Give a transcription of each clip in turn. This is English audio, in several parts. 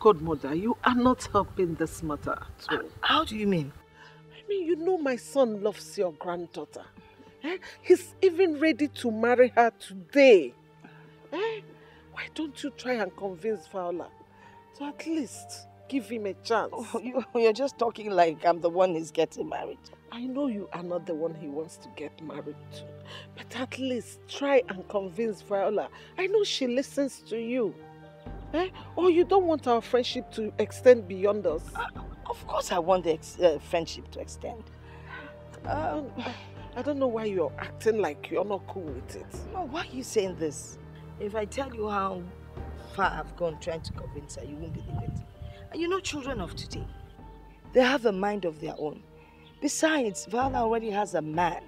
Godmother, you are not helping this matter at all. How do you mean? I mean, you know my son loves your granddaughter. He's even ready to marry her today. Why don't you try and convince Viola to at least give him a chance? Oh, you're just talking like I'm the one he's getting married. I know you are not the one he wants to get married to, but at least try and convince Viola. I know she listens to you. Or you don't want our friendship to extend beyond us? Of course I want the friendship to extend. I don't know why you're acting like you're not cool with it. No, why are you saying this? If I tell you how far I've gone trying to convince her, you won't believe it. And you know children of today, they have a mind of their own. Besides, Viola already has a man,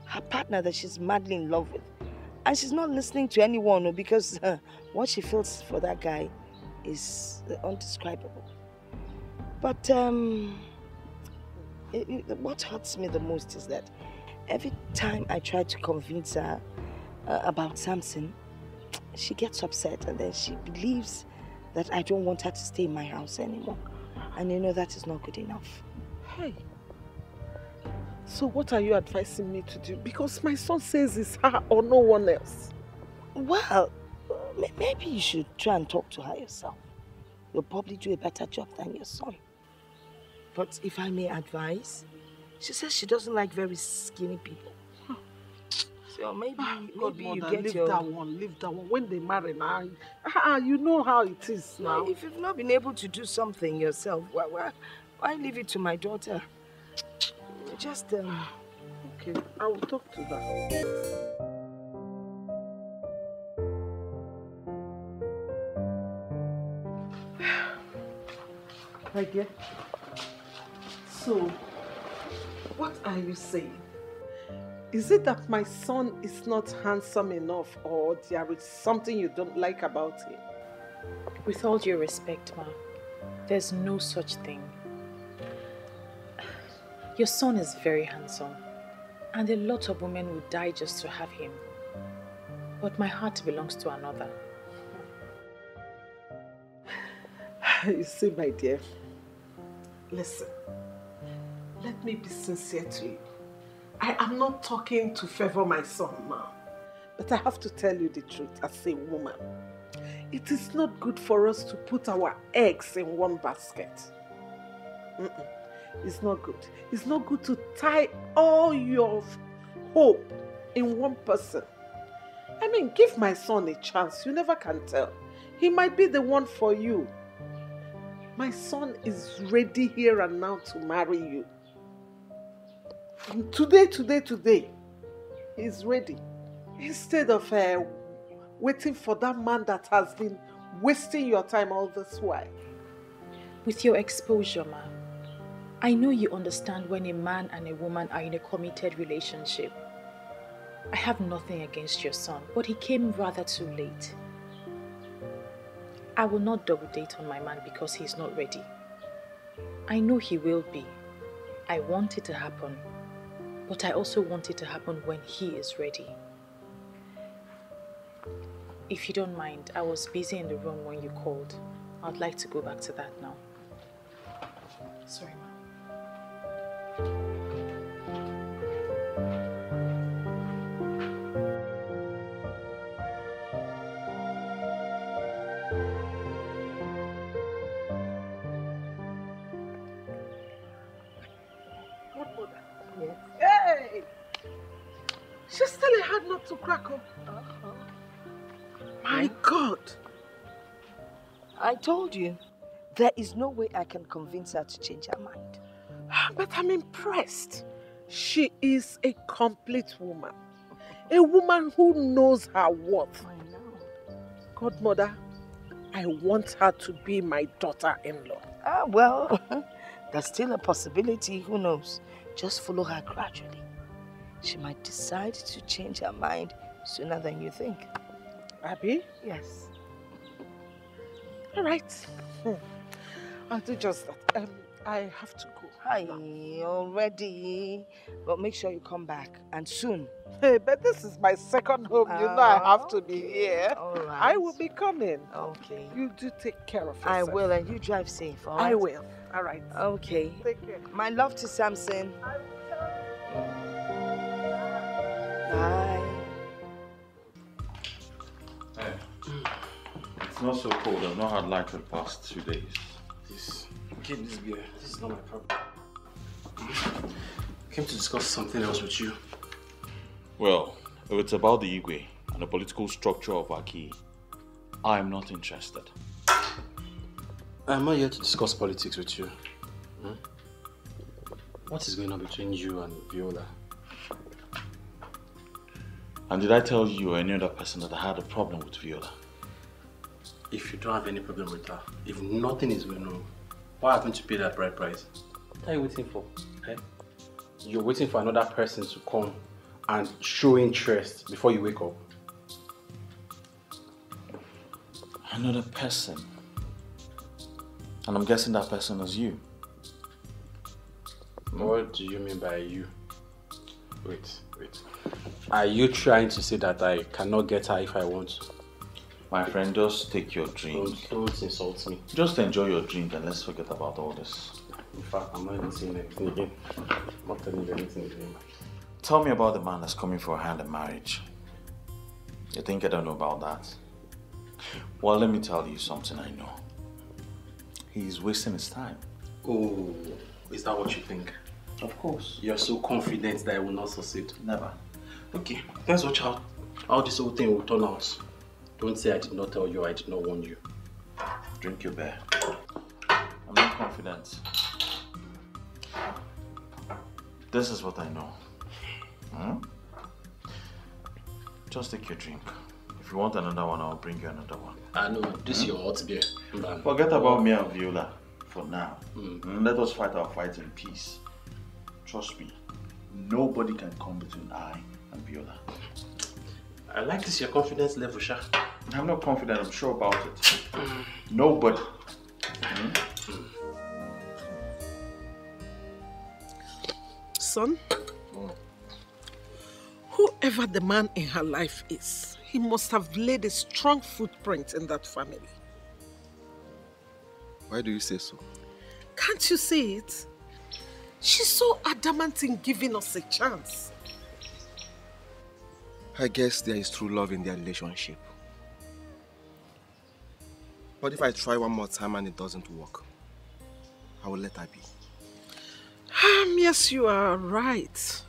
her partner that she's madly in love with. And she's not listening to anyone because what she feels for that guy is undescribable. But what hurts me the most is that every time I try to convince her about Samson, she gets upset and then she believes that I don't want her to stay in my house anymore. And you know that is not good enough. Hey. So what are you advising me to do? Because my son says it's her or no one else. Well, maybe you should try and talk to her yourself. You'll probably do a better job than your son. But if I may advise, she says she doesn't like very skinny people. So maybe you get leave that one. When they marry now, you know how it is now. Well, if you've not been able to do something yourself, why leave it to my daughter? Just, Okay, I will talk to her. My dear, so, what are you saying? Is it that my son is not handsome enough or there is something you don't like about him? With all due respect, Ma, there's no such thing. Your son is very handsome, and a lot of women would die just to have him. But my heart belongs to another. You see, my dear, listen, let me be sincere to you. I am not talking to favor my son, Ma, but I have to tell you the truth as a woman. It is not good for us to put our eggs in one basket. It's not good. It's not good to tie all your hope in one person. I mean, give my son a chance. You never can tell. He might be the one for you. My son is ready here and now to marry you. Today, he's ready. Instead of waiting for that man that has been wasting your time all this while. With your exposure, Ma, I know you understand when a man and a woman are in a committed relationship. I have nothing against your son, but he came rather too late. I will not double date on my man because he's not ready. I know he will be. I want it to happen, but I also want it to happen when he is ready. If you don't mind, I was busy in the room when you called. I'd like to go back to that now. Sorry, Ma. Yes. Hey! She's still a hard nut to crack up. My God! I told you, there is no way I can convince her to change her mind. But I'm impressed. She is a complete woman. A woman who knows her worth. I know. Godmother, I want her to be my daughter-in-law. Well, there's still a possibility. Who knows? Just follow her gradually. She might decide to change her mind sooner than you think. Abby? Yes. All right. I'll do just that. I have to go. Hi, already. But make sure you come back, and soon. Hey, but this is my second home. You know I have to be here. All right. I will be coming. Okay. You do take care of yourself. I will, and you drive safe, all right? I will. All right. Okay. Take care. My love to Samson. Bye. Hey, it's not so cold. I've not had light for the past 2 days. Please, keep this beer. This is not my problem. I came to discuss something else with you. Well, if it's about the Igwe and the political structure of Aki, I'm not interested. I'm not here to discuss politics with you. What is going on between you and Viola? And did I tell you or any other person that I had a problem with Viola? If you don't have any problem with her, if nothing is going on, why haven't you paid that bride price? What are you waiting for? Eh? You're waiting for another person to come and show interest before you wake up. Another person? And I'm guessing that person is you. What do you mean by you? Wait. Are you trying to say that I cannot get her if I want to? My friend, just take your drink. Don't insult me. Just enjoy your drink and let's forget about all this. In fact, I'm not even saying anything again. I'm not telling you anything again. Tell me about the man that's coming for a hand in marriage. You think I don't know about that? Well, let me tell you something I know. He's wasting his time. Oh, is that what you think? Of course. You're so confident that I will not succeed. Never. Okay, let's watch how this whole thing will turn out. Don't say I did not tell you, I did not warn you. Drink your beer. I'm not confident. This is what I know. Just take your drink. If you want another one, I'll bring you another one. I know, this is your hot beer. Forget about me and Viola for now. Let us fight our fight in peace. Trust me, nobody can come between I and Viola. I like this, your confidence level, Sha. I'm not confident, I'm sure about it. Nobody. Son, whoever the man in her life is, he must have laid a strong footprint in that family. Why do you say so? Can't you see it? She's so adamant in giving us a chance. I guess there is true love in their relationship. But if I try one more time and it doesn't work, I will let her be. Yes, you are right.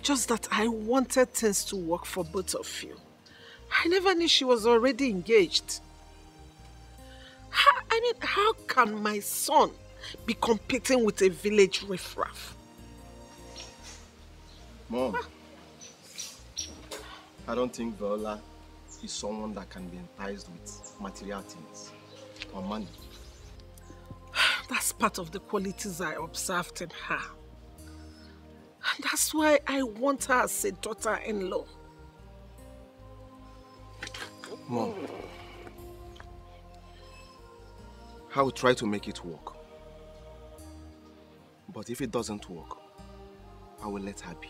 Just that I wanted things to work for both of you. I never knew she was already engaged. How can my son be competing with a village riffraff? Mom, I don't think Viola is someone that can be enticed with material things or money. That's part of the qualities I observed in her. And that's why I want her as a daughter-in-law. Mom, I will try to make it work. But if it doesn't work, I will let her be.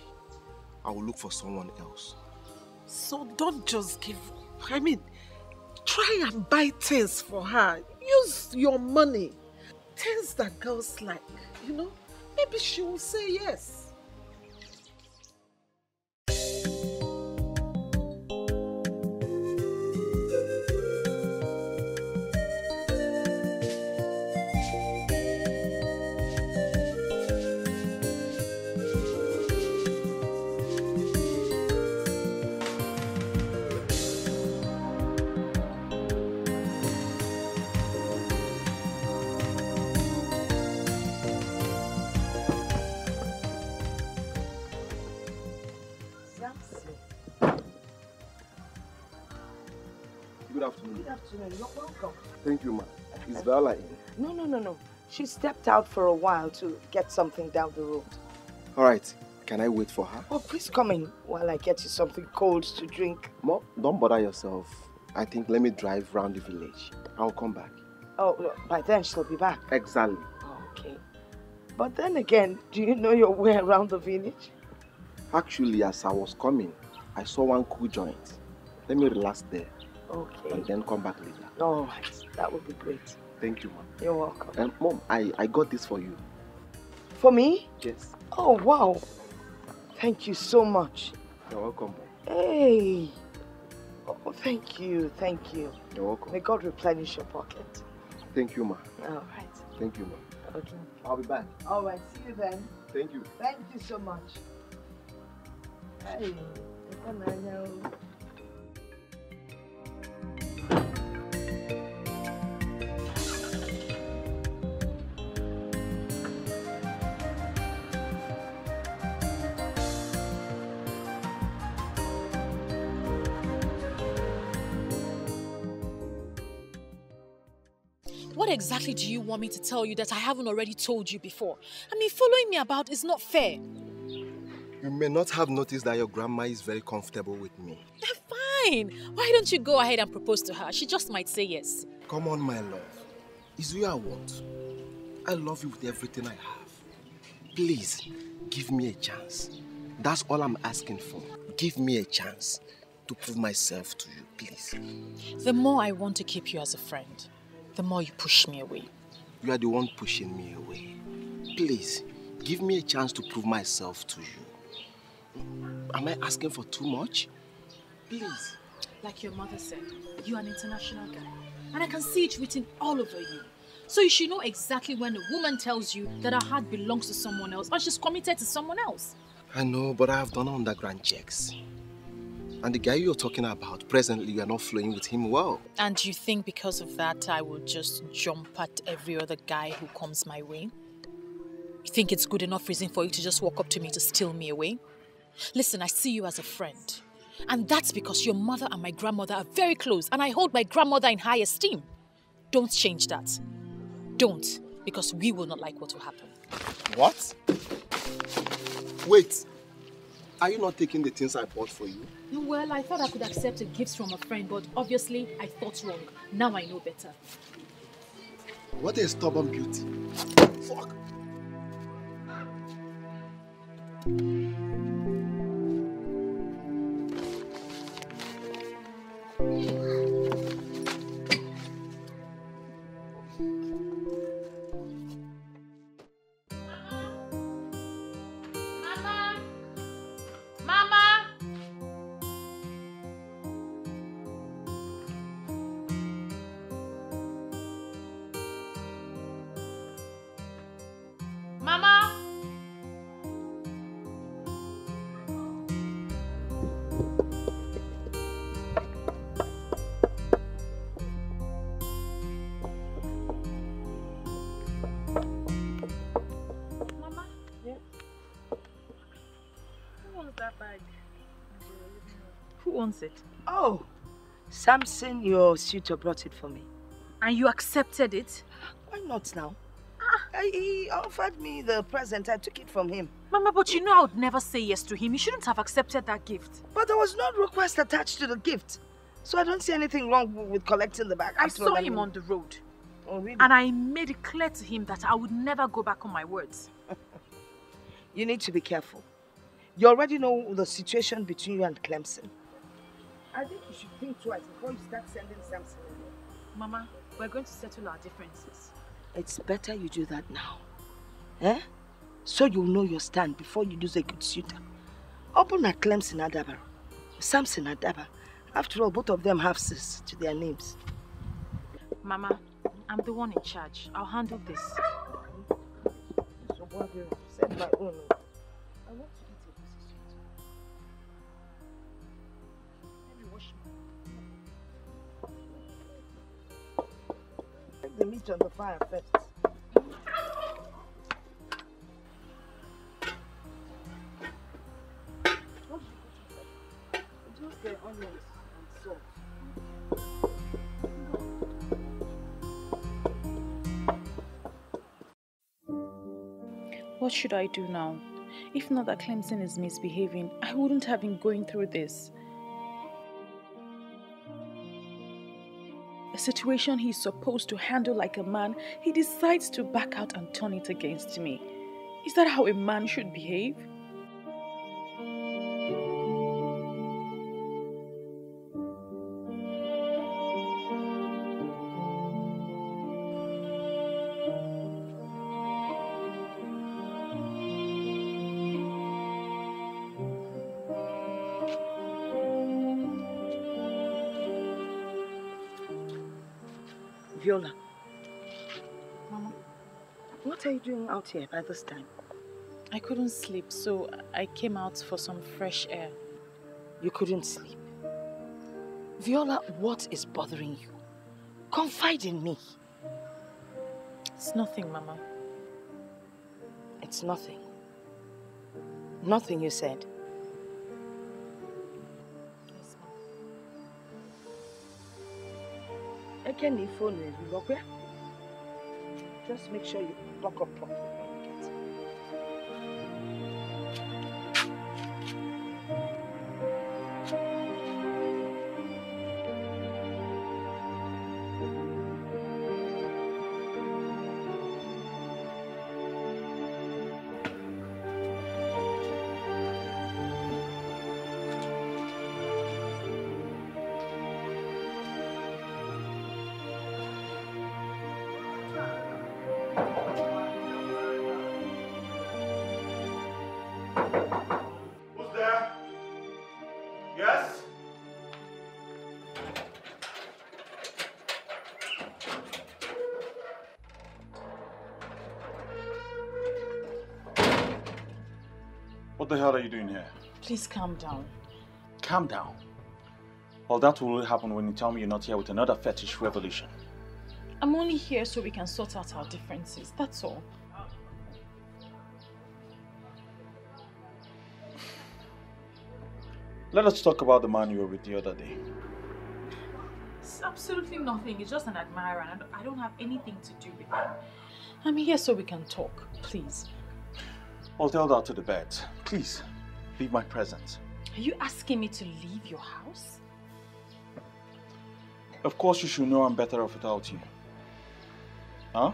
I will look for someone else. So don't just give up. Try and buy things for her. Use your money. Things that girls like, Maybe she will say yes. Good afternoon. Good afternoon. You're welcome. Thank you, ma. Is Viola in? No. She stepped out for a while to get something down the road. All right. Can I wait for her? Oh, please come in while I get you something cold to drink. Mom, don't bother yourself. I think let me drive around the village. I'll come back. Oh, by then she'll be back. Exactly. Oh, okay. But then again, do you know your way around the village? Actually, as I was coming, I saw one cool joint. Let me relax there. Okay. And then come back later. All right. That would be great. Thank you, Mom. You're welcome. Mom, I got this for you. For me? Yes. Oh, wow. Thank you so much. You're welcome, Mom. Hey. Oh, thank you. Thank you. You're welcome. May God replenish your pocket. Thank you, Ma. All right. Thank you, Ma. Okay. I'll be back. All right. See you then. Thank you. Thank you so much. Hey. Come on now. What exactly do you want me to tell you that I haven't already told you before? I mean, following me about is not fair. You may not have noticed that your grandma is very comfortable with me. Fine. Why don't you go ahead and propose to her? She just might say yes. Come on, my love. It's you I want. I love you with everything I have. Please, give me a chance. That's all I'm asking for. Give me a chance to prove myself to you, please. The more I want to keep you as a friend, the more you push me away. You are the one pushing me away. Please, give me a chance to prove myself to you. Am I asking for too much? Please. Like your mother said, you're an international guy. And I can see it written all over you. So you should know exactly when a woman tells you that her heart belongs to someone else or she's committed to someone else. I know, but I have done underground checks. And the guy you're talking about, presently, you are not flowing with him well. And you think because of that, I will just jump at every other guy who comes my way? You think it's good enough reason for you to just walk up to me to steal me away? Listen, I see you as a friend. And that's because your mother and my grandmother are very close, and I hold my grandmother in high esteem. Don't change that. Don't, because we will not like what will happen. What? Wait. Are you not taking the things I bought for you? Well, I thought I could accept a gift from a friend, but obviously I thought wrong. Now I know better. What a stubborn beauty. Fuck. Who owns it? Oh, Samson, your suitor, brought it for me. And you accepted it? Why not now? He offered me the present. I took it from him. Mama, but you know I would never say yes to him. You shouldn't have accepted that gift. But there was no request attached to the gift. So I don't see anything wrong with collecting the bag. I saw him on the road. Oh, really? And I made it clear to him that I would never go back on my words. You need to be careful. You already know the situation between you and Clemson. I think you should think twice before you start sending Samson away. Mama, we're going to settle our differences. It's better you do that now. Eh? So you'll know your stand before you lose a good suitor. Open at Clemson Adaba. Samson Adaba. After all, both of them have sis to their names. Mama, I'm the one in charge. I'll handle this. So what have said my own. I want to eat a piece of sweet. Let me wash my... Take the meat on the fire first. Just the onions and salt. What should I do now? If not that Clemson is misbehaving, I wouldn't have been going through this. A situation he's supposed to handle like a man, he decides to back out and turn it against me. Is that how a man should behave? Viola. Mama, what are you doing out here by this time? I couldn't sleep, so I came out for some fresh air. You couldn't sleep? Viola, what is bothering you? Confide in me. It's nothing, Mama. It's nothing. Nothing, you said. Yes, Mama. Again, the phone will be okay? Just make sure you lock up properly when you get it. What the hell are you doing here? Please calm down. Calm down. Well, that will only happen when you tell me you're not here with another fetish revolution. I'm only here so we can sort out our differences, that's all. Let us talk about the man you were with the other day. It's absolutely nothing. It's just an admirer and I don't have anything to do with him. I'm here so we can talk, please. Well, tell that to the bed. Please, leave my presence. Are you asking me to leave your house? Of course you should know I'm better off without you. Huh?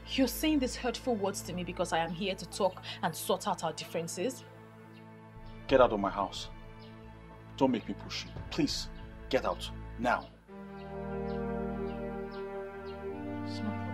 You're saying these hurtful words to me because I am here to talk and sort out our differences? Get out of my house. Don't make me push you. Please, get out. Now. It's no problem.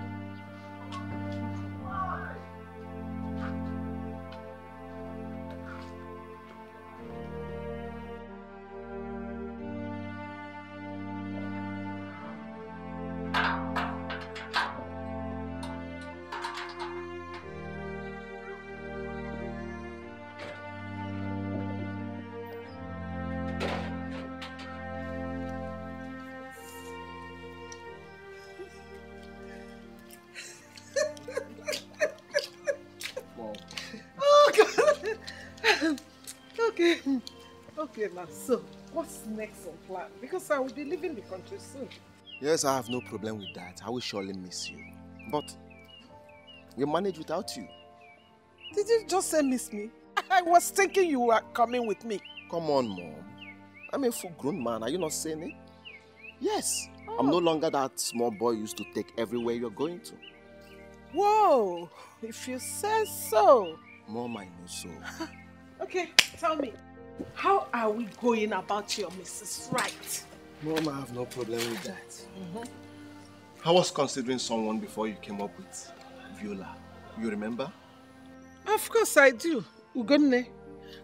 Okay, now, so what's next on plan? Because I will be leaving the country soon. Yes, I have no problem with that. I will surely miss you. But we'll manage without you. Did you just say miss me? I was thinking you were coming with me. Come on, Mom. I'm a full-grown man. Are you not saying it? Yes. Oh. I'm no longer that small boy you used to take everywhere you're going to. Whoa, if you say so. Mom, I know so. Okay, tell me. How are we going about your Mrs. Right? Mom, I have no problem with that. I was considering someone before you came up with Viola. You remember? Of course I do. Ugonne.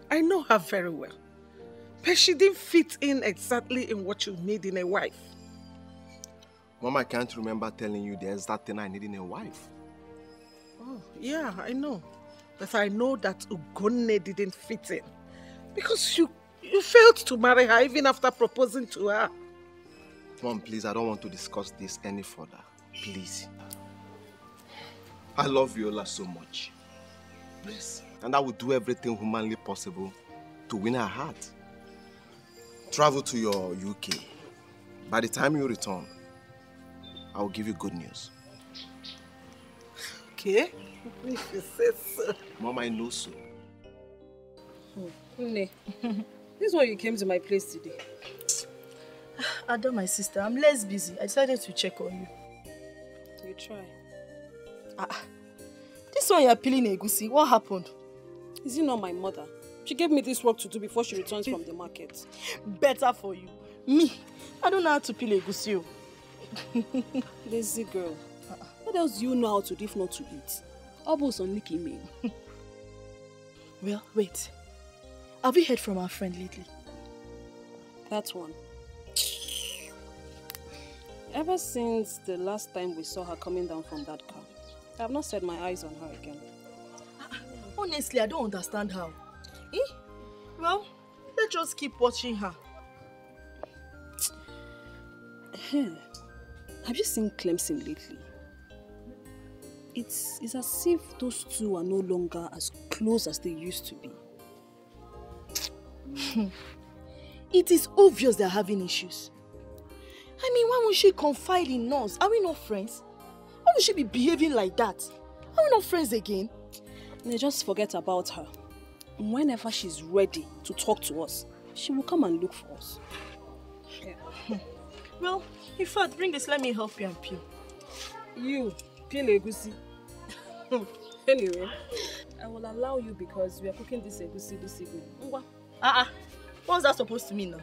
I know her very well. But she didn't fit in exactly in what you need in a wife. Mom, I can't remember telling you there's that thing I need in a wife. Oh, yeah, I know. But I know that Ugonne didn't fit in. Because you failed to marry her even after proposing to her. Mom, please, I don't want to discuss this any further. Please. I love Viola so much. Yes. And I will do everything humanly possible to win her heart. Travel to your UK. By the time you return, I will give you good news. Okay? If you say so. Mom, I know so. Nne, this is why you came to my place today. Ada, my sister, I'm less busy. I decided to check on you. You try. This this one you're peeling egusi. What happened? Is it not my mother? She gave me this work to do before she returns from the market. Better for you. Me, I don't know how to peel egusi. Lazy girl. What else do you know how to do if not to eat? Almost on Nicky me. Well, wait. Have you heard from our friend lately? That one. Ever since the last time we saw her coming down from that car, I have not set my eyes on her again. Honestly, I don't understand how. Well, let's just keep watching her. Have you seen Clemson lately? It's as if those two are no longer as close as they used to be. It is obvious they're having issues. I mean, why won't she confide in us? Are we not friends? Why would she be behaving like that? Are we not friends again? They just forget about her. Whenever she's ready to talk to us, she will come and look for us. Yeah. Well, in fact, bring this, let me help you and peel. You, peel egusi. Anyway, I will allow you because we are cooking this egusi this evening. What's that supposed to mean now?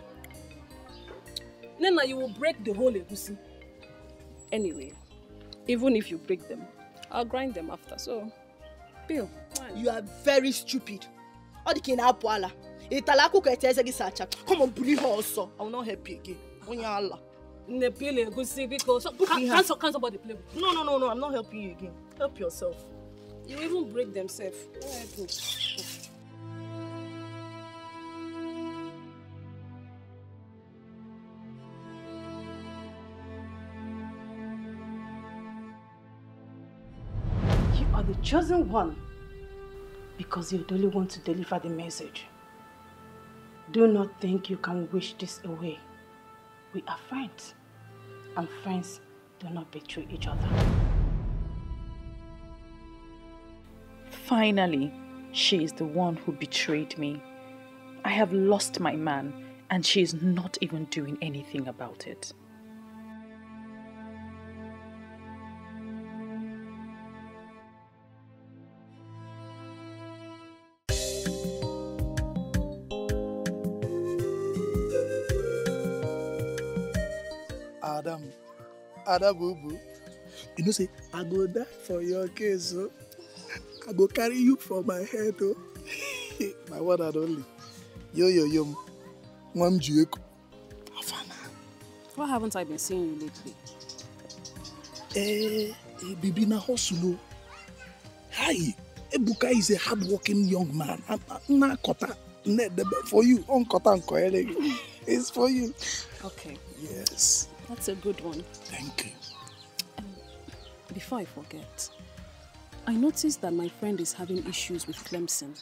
Nena, you will break the whole egusi. Anyway, even if you break them, I'll grind them after, so peel. You are very stupid. Come on, bully her also. I will not help you again. Can somebody play with you? No, I'm not helping you again. Help yourself. You even break themselves. You are the chosen one because you only want to deliver the message. Do not think you can wish this away. We are friends, and friends do not betray each other. Finally, she is the one who betrayed me. I have lost my man, and she is not even doing anything about it. Ada boo boo. You know, say, I go die for your case, oh. I go carry you for my head, oh. My one and only. Yo. Mwam Jueko. Why haven't I been seeing you lately? Bibi na hustle. Hi. Ebuka is a hard-working young man. Na kota. For you. On kota nko. It's for you. Okay. Yes. That's a good one. Thank you. Before I forget, I noticed that my friend is having issues with Clemson.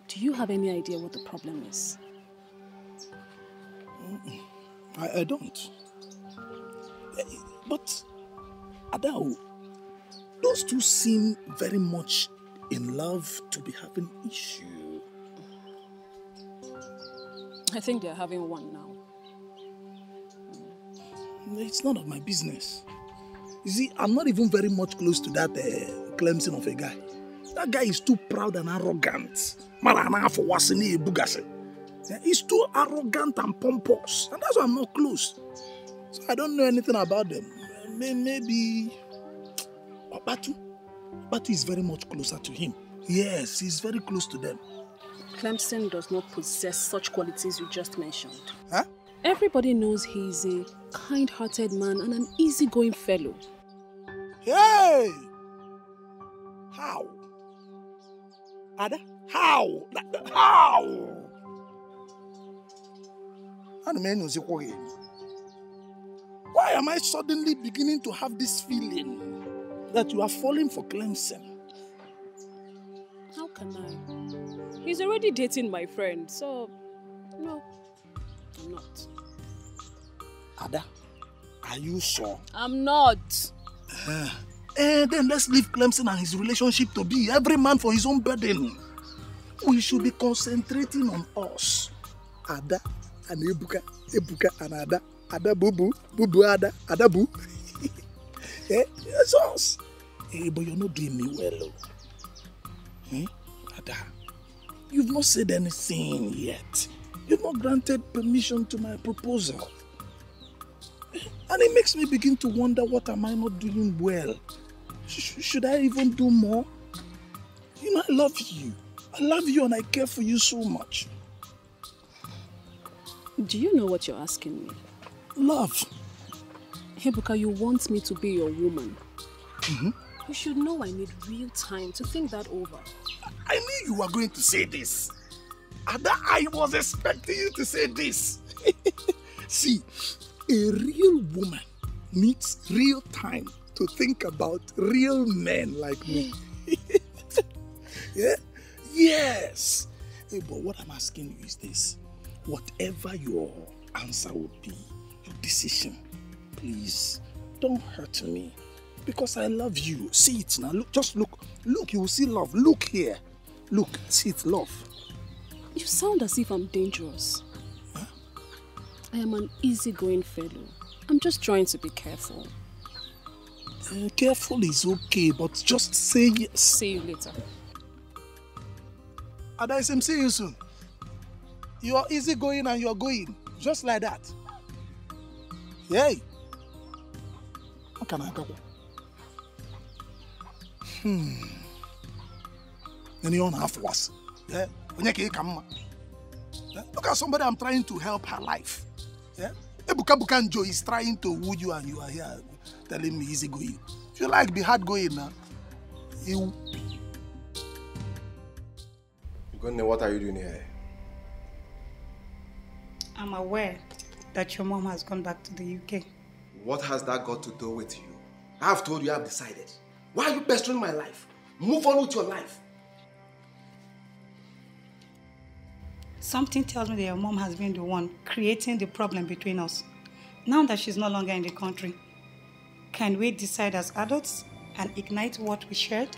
Do you have any idea what the problem is? I don't. But, Adao, those two seem very much in love to be having issue. I think they're having one now. It's none of my business. You see, I'm not even very much close to that Clemson of a guy. That guy is too proud and arrogant. He's too arrogant and pompous. And that's why I'm not close. So I don't know anything about them. Maybe Batu is very much closer to him. Yes, he's very close to them. Clemson does not possess such qualities you just mentioned. Huh? Everybody knows he's a kind-hearted man and an easygoing fellow. Hey! How? Ada? How? How? Why am I suddenly beginning to have this feeling that you are falling for Clemson? How can I? He's already dating my friend, so no, I'm not. Ada, are you sure? I'm not. Then let's leave Clemson and his relationship to be. Every man for his own burden. We should be concentrating on us. Ada and Ebuka and Ada. Ada Bubu, Ada, Ada Bu. It's us. But you're not doing me well. Eh? Ada, you've not said anything yet. You've not granted permission to my proposal. And it makes me begin to wonder, what am I not doing well? Should I even do more? You know, I love you. I love you and I care for you so much. Do you know what you're asking me? Love. Ebuka, you want me to be your woman. Mm-hmm. You should know I need real time to think that over. I knew you were going to say this. Ada, I was expecting you to say this. See, a real woman needs real time to think about real men like me. Yeah? Yes. Hey, but what I'm asking you is this. Whatever your answer would be, your decision, please don't hurt me. Because I love you. See it now. Look, just look. Look, you will see love. Look here. Look, see it, love. You sound as if I'm dangerous. Huh? I am an easygoing fellow. I'm just trying to be careful. Careful is okay, but just say yes. See you later. Adaisim, see you soon. You are easygoing and you're going. Just like that. Yay. What can I go? Anyone have was? Yeah. Look at somebody I'm trying to help her life. Yeah. Ebuka Bukanjo is trying to woo you and you are here telling me easy going. If you like, be hard going now. You. Gunne, what are you doing here? I'm aware that your mom has gone back to the UK. What has that got to do with you? I've told you, I've decided. Why are you pestering my life? Move on with your life. Something tells me that your mom has been the one creating the problem between us. Now that she's no longer in the country, can we decide as adults and ignite what we shared?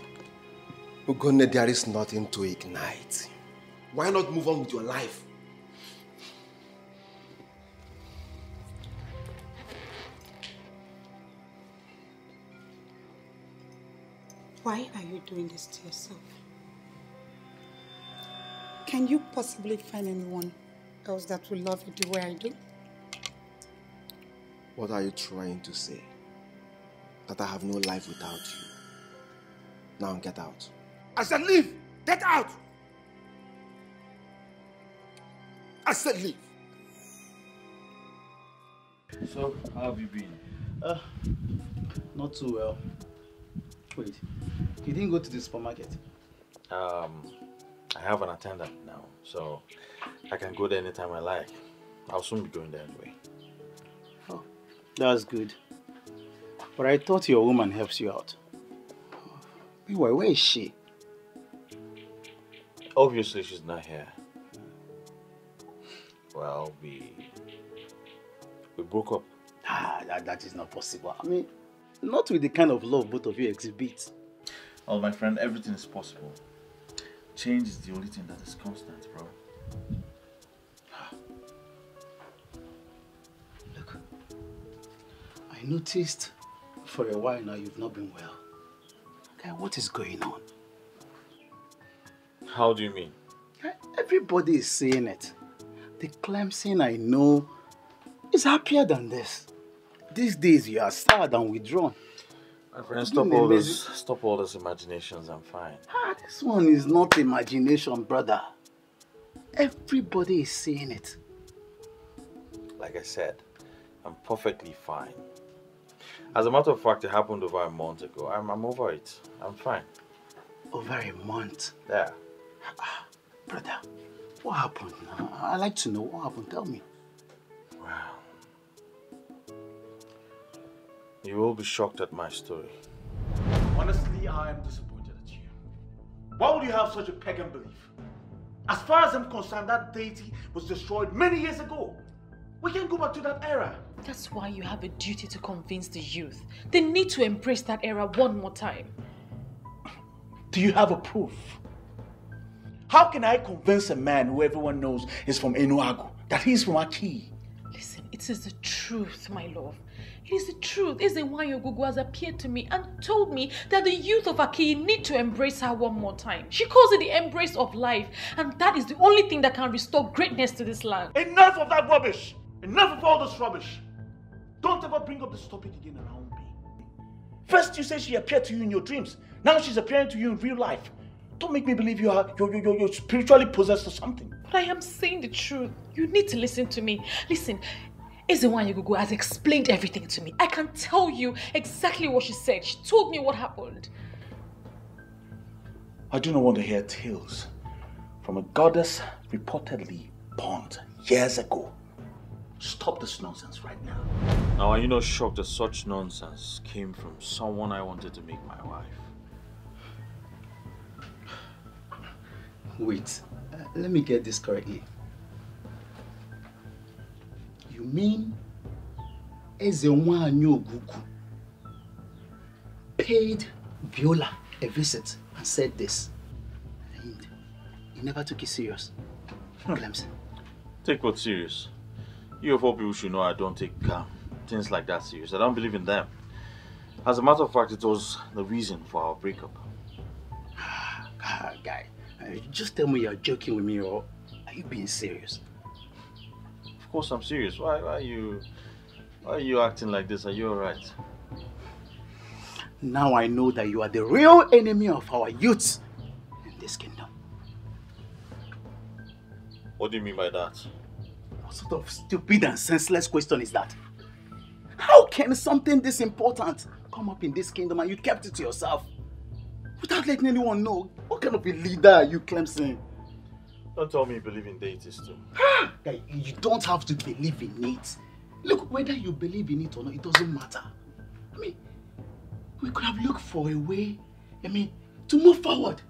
Ugonne, there is nothing to ignite. Why not move on with your life? Why are you doing this to yourself? Can you possibly find anyone else that will love you the way I do? What are you trying to say? That I have no life without you. Now get out. I said leave! Get out! I said leave. So, how have you been? Not too well. Wait, you didn't go to the supermarket? I have an attendant now, so I can go there anytime I like. I'll soon be going there anyway. Oh, that's good. But I thought your woman helps you out. Meanwhile, where is she? Obviously, she's not here. Well, we broke up. That is not possible. I mean, not with the kind of love both of you exhibit. Oh, my friend, everything is possible. Change is the only thing that is constant, bro. Look, I noticed for a while now you've not been well. Okay, what is going on? How do you mean? Everybody is saying it. The Clemson I know is happier than this. These days you are sad and withdrawn. My friend, stop all those imaginations. I'm fine. This one is not imagination, brother. Everybody is saying it. Like I said, I'm perfectly fine. As a matter of fact, it happened over a month ago. I'm over it. I'm fine. Over a month? Yeah. Brother, what happened? I'd like to know what happened. Tell me. Wow. You will be shocked at my story. Honestly, I am disappointed at you. Why would you have such a pagan belief? As far as I'm concerned, that deity was destroyed many years ago. We can't go back to that era. That's why you have a duty to convince the youth. They need to embrace that era one more time. Do you have a proof? How can I convince a man who everyone knows is from Enuagu that he's from Aki? Listen, It is the truth, my love. It is the truth. Ezenwanyi Ogugu has appeared to me and told me that the youth of Akiyi need to embrace her one more time. She calls it the embrace of life, and that is the only thing that can restore greatness to this land. Enough of that rubbish! Enough of all this rubbish! Don't ever bring up this topic again around me. First you say she appeared to you in your dreams. Now she's appearing to you in real life. Don't make me believe you're spiritually possessed or something. But I am saying the truth. You need to listen to me. Listen, Ezenwanyi Ogugu has explained everything to me. I can tell you exactly what she said. She told me what happened. I do not want to hear tales from a goddess reportedly born years ago. Stop this nonsense right now. Now, are you not shocked that such nonsense came from someone I wanted to make my wife? Wait, let me get this correctly. You mean Ezenwanyi Ogugu paid Viola a visit and said this, and he never took it serious? Clemson. Take what serious? You of all people should know I don't take things like that serious. I don't believe in them. As a matter of fact, it was the reason for our breakup. Guy, just tell me you're joking with me, or are you being serious? Of course I'm serious. Why are you acting like this? Are you alright? Now I know that you are the real enemy of our youth in this kingdom. What do you mean by that? What sort of stupid and senseless question is that? How can something this important come up in this kingdom and you kept it to yourself without letting anyone know? What kind of a leader are you, Clemson? Don't tell me you believe in deities too. Guy, you don't have to believe in it. Look, whether you believe in it or not, it doesn't matter. I mean, we could have looked for a way, to move forward.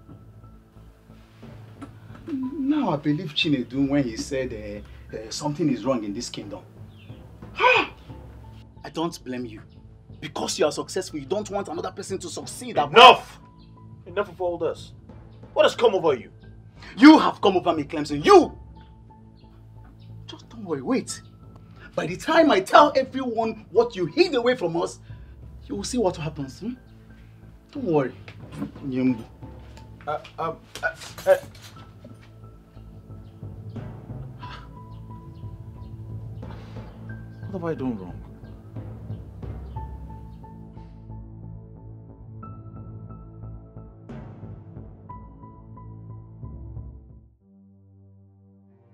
Now I believe Chinedu when he said something is wrong in this kingdom. I don't blame you. Because you are successful, you don't want another person to succeed. Enough! Enough of all this. What has come over you? You have come over me, Clemson. You! Just don't worry, wait. By the time I tell everyone what you hid away from us, you will see what happens. Don't worry. Nyembu. What have I done wrong?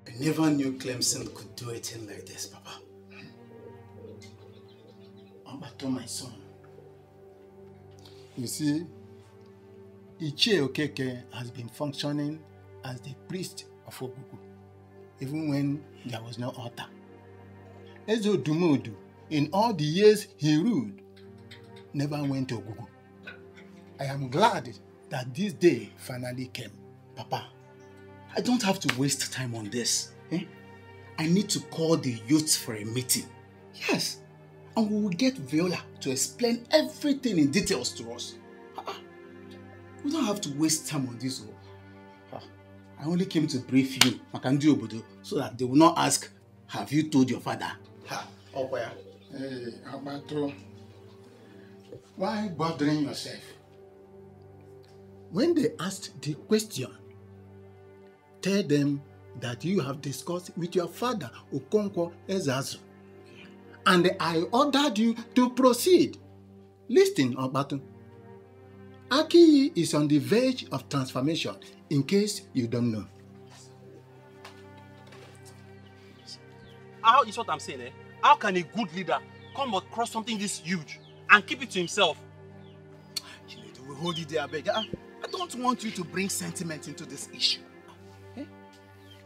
I never knew Clemson could do a thing like this, Papa. Obato, my son. You see, Ichie Okeke has been functioning as the priest of Ogugu, even when there was no altar. Ezo Dumodu, in all the years he ruled, never went to Ogugu. I am glad that this day finally came. Papa, I don't have to waste time on this. I need to call the youth for a meeting. Yes, and we will get Viola to explain everything in details to us. We don't have to waste time on this. I only came to brief you, Makandu Obodo, so that they will not ask, have you told your father? Hey, Abato, why bothering yourself? When they asked the question, tell them that you have discussed with your father, Okonkwo Ezazu, and I ordered you to proceed. Listen, Abato. Akiyi is on the verge of transformation, in case you don't know. How is what I'm saying, How can a good leader come across something this huge and keep it to himself? We hold it there, I beg. I don't want you to bring sentiment into this issue.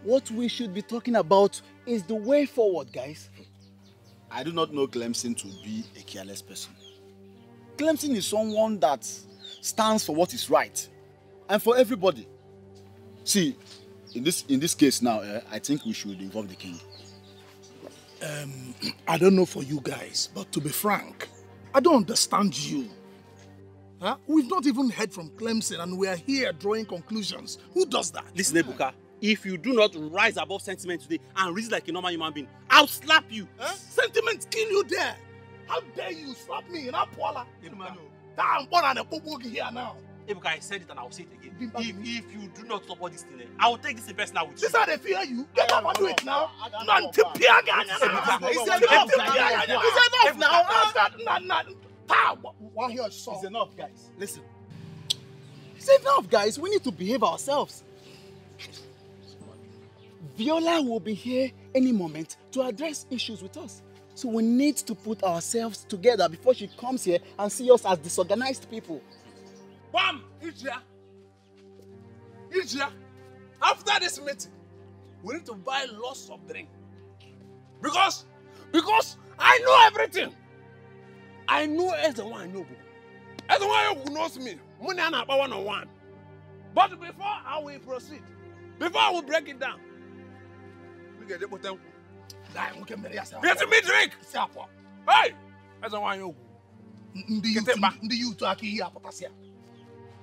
What we should be talking about is the way forward, guys. I do not know Clemson to be a careless person. Clemson is someone that stands for what is right and for everybody. See, in this case now, I think we should involve the king. I don't know for you guys, but to be frank, I don't understand you. We've not even heard from Clemson and we are here drawing conclusions. Who does that? Listen, Ebuka, If you do not rise above sentiment today and reason like a normal human being, I'll slap you. Huh? Sentiment kill you there. How dare you slap me in Apuala? I'm born and a popo here now. Ebuka, I said it and I'll say it again. If you do not support this thing, I will take this in personal with you. This is how they fear you. Get up and do it now. Man, it's enough now. One here, son. It's enough, guys. Listen. It's enough, guys. We need to behave ourselves. Viola will be here any moment to address issues with us. So we need to put ourselves together before she comes here and see us as disorganized people. Bam! Ijia, after this meeting, we need to buy lots of drink. Because I know everything. I know everyone I know. Everyone who knows me. Money and about 101. But before I will proceed, before I will break it down, we get the bottom. Get me drink! Hey! Everyone I know.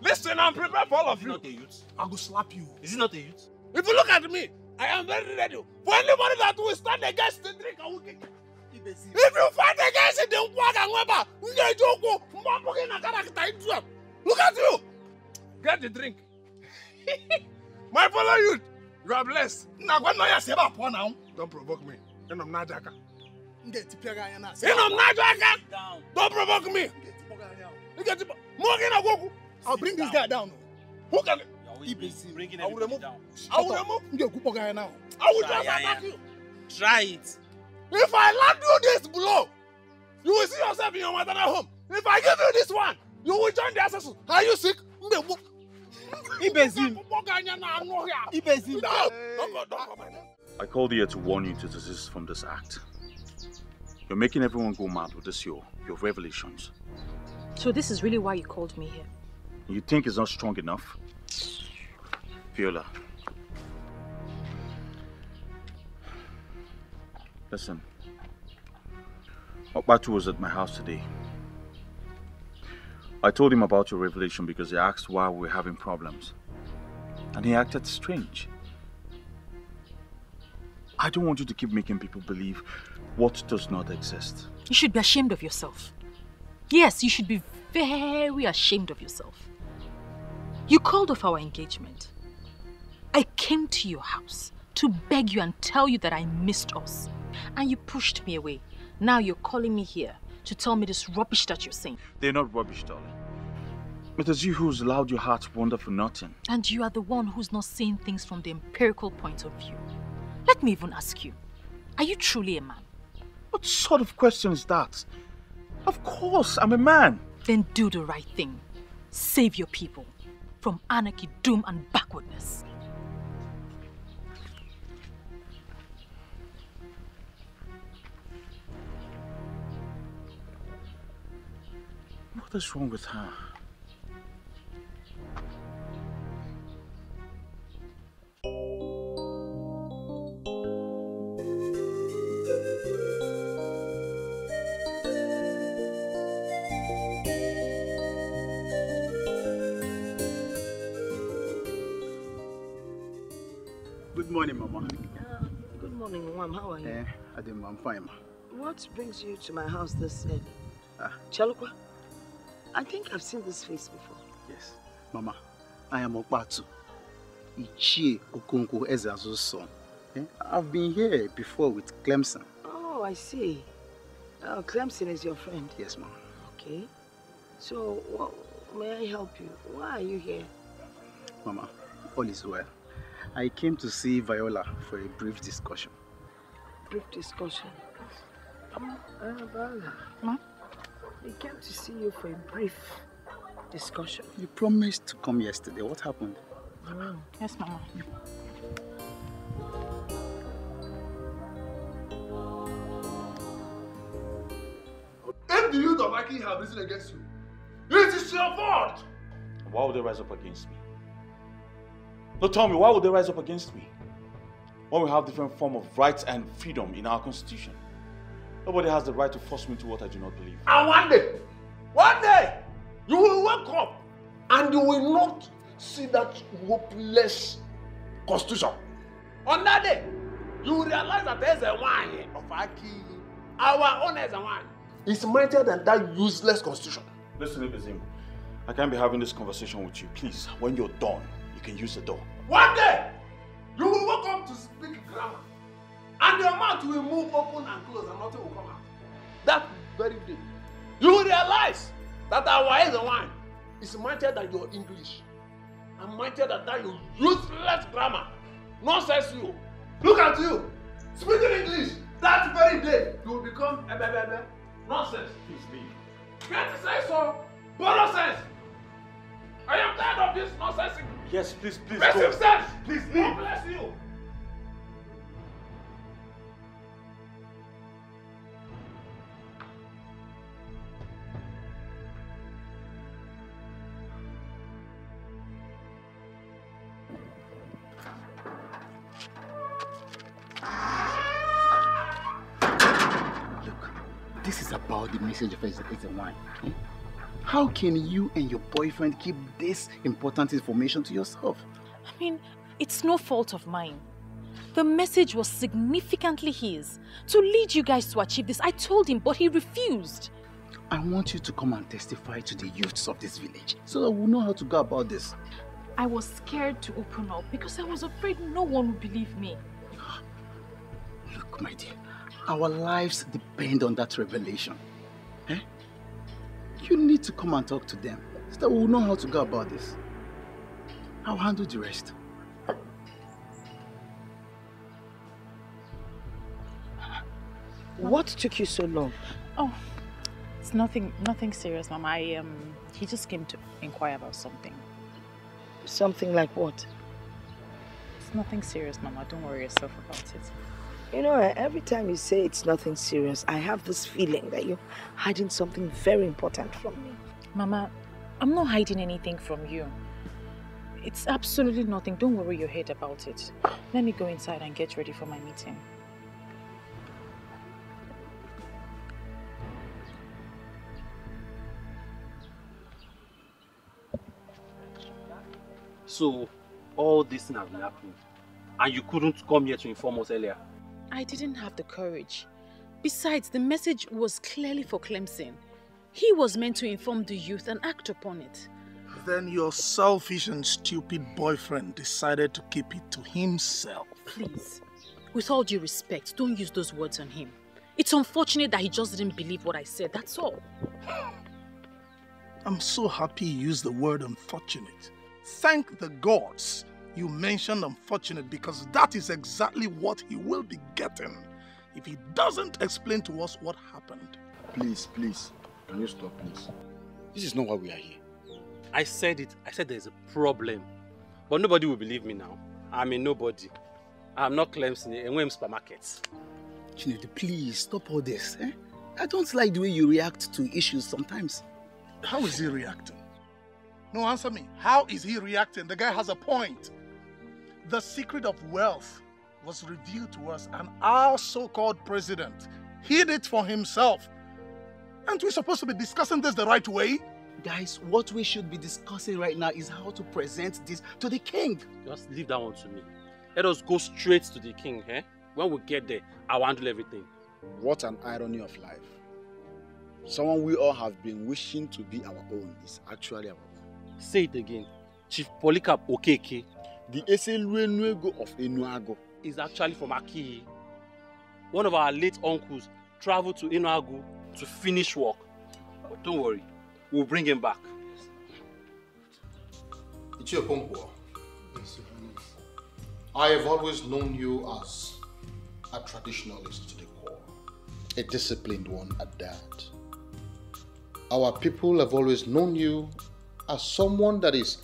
Listen, I'm prepared for all of you. Is it not a youth? I will slap you. Is it not a youth? If you look at me, I am very ready. For anybody that will stand against the drink, I will get it. If you fight against it, then walk and whatever. Look at you. Get the drink. My fellow youth, you are blessed. Now, when I say about now, don't provoke me. And I'm not Jaka. Don't provoke me. I'll bring this guy down. Who can Bringing I will remove. down. I will remove. I will just attack you. Try it. If I land you this blow, you will see yourself in your maternal home. If I give you this one, you will join the assassin. Are you sick? Ibezim. I called here to warn you to desist from this act. You're making everyone go mad with this your revelations. So this is really why you called me here? You think it's not strong enough? Viola. Listen. Okbatu was at my house today. I told him about your revelation because he asked why we were having problems. And he acted strange. I don't want you to keep making people believe what does not exist. You should be ashamed of yourself. Yes, you should be very ashamed of yourself. You called off our engagement. I came to your house to beg you and tell you that I missed us. And you pushed me away. Now you're calling me here to tell me this rubbish that you're saying. They're not rubbish, darling. It is you who's allowed your heart to wander for nothing. And you are the one who's not seeing things from the empirical point of view. Let me even ask you, are you truly a man? What sort of question is that? Of course, I'm a man. Then do the right thing. Save your people from anarchy, doom and backwardness. What is wrong with her? Good morning, Mama. Good morning, Mom. How are you? I'm fine, Ma. What brings you to my house this early? Chalukwa, I think I've seen this face before. Yes. Mama, I am Okbatu. Ichie Okonkwo Ezeazu's son. I've been here before with Clemson. Oh, I see. Clemson is your friend? Yes, Mama. Okay. So, may I help you? Why are you here? Mama, all is well. I came to see Viola for a brief discussion. Brief discussion? Viola. Ma? I came to see you for a brief discussion. You promised to come yesterday. What happened? Yes, Mama. If the youth of Aki have risen against you, it is your fault! Why would they rise up against me? No, tell me, why would they rise up against me? When we have different form of rights and freedom in our constitution. Nobody has the right to force me to what I do not believe. And one day, you will wake up and you will not see that hopeless constitution. On that day, you will realize that there's a wine of Aki. Our own is a wine. It's mightier than that useless constitution. Listen, Ibizim, I can't be having this conversation with you. Please, when you're done, you can use the door. One day, you will wake up to speak grammar. And your mouth will move open and close and nothing will come out. That very day, you will realize that our is a wine is mightier than your English. And mightier than that your useless grammar. Nonsense you. Look at you. Speaking English. That very day, you will become a nonsense. Please leave. Can't you say so? Borrow sense. I am tired of this nonsense. Yes, please go. Basic sense. Please leave. God bless you. This is about the message of a wine. How can you and your boyfriend keep this important information to yourself? I mean, it's no fault of mine. The message was significantly his. To lead you guys to achieve this, I told him, but he refused. I want you to come and testify to the youths of this village so that we'll know how to go about this. I was scared to open up because I was afraid no one would believe me. Look, my dear. Our lives depend on that revelation. Eh? You need to come and talk to them so that we'll know how to go about this. I'll handle the rest. What took you so long? Oh, it's nothing serious, Mama. He just came to inquire about something. Something like what? It's nothing serious, Mama. Don't worry yourself about it. You know, every time you say it's nothing serious, I have this feeling that you're hiding something very important from me. Mama, I'm not hiding anything from you. It's absolutely nothing. Don't worry your head about it. Let me go inside and get ready for my meeting. So, all this thing has been happening, and you couldn't come here to inform us earlier? I didn't have the courage. Besides, the message was clearly for Clemson. He was meant to inform the youth and act upon it. Then your selfish and stupid boyfriend decided to keep it to himself. Please, with all due respect, don't use those words on him. It's unfortunate that he just didn't believe what I said, that's all. I'm so happy you used the word unfortunate. Thank the gods you mentioned unfortunate, because that is exactly what he will be getting if he doesn't explain to us what happened. Please, can you stop, please? This is not why we are here. I said it. I said there's a problem. But nobody will believe me now. I'm a nobody. I'm not Clemson in Wem supermarkets. Chinedu, please stop all this. Eh? I don't like the way you react to issues sometimes. How is he reacting? No, answer me. How is he reacting? The guy has a point. The secret of wealth was revealed to us, and our so-called president hid it for himself. Aren't we supposed to be discussing this the right way? Guys, what we should be discussing right now is how to present this to the king. Just leave that one to me. Let us go straight to the king, eh? When we get there, I'll handle everything. What an irony of life. Someone we all have been wishing to be our own is actually our own. Say it again. Chief Polycarp Okeke. The Eseluenuego of Enuago is actually from Aki. One of our late uncles traveled to Enuagu to finish work. But don't worry, we'll bring him back. Ichiokonkwo, I have always known you as a traditionalist to the core, a disciplined one at that. Our people have always known you as someone that is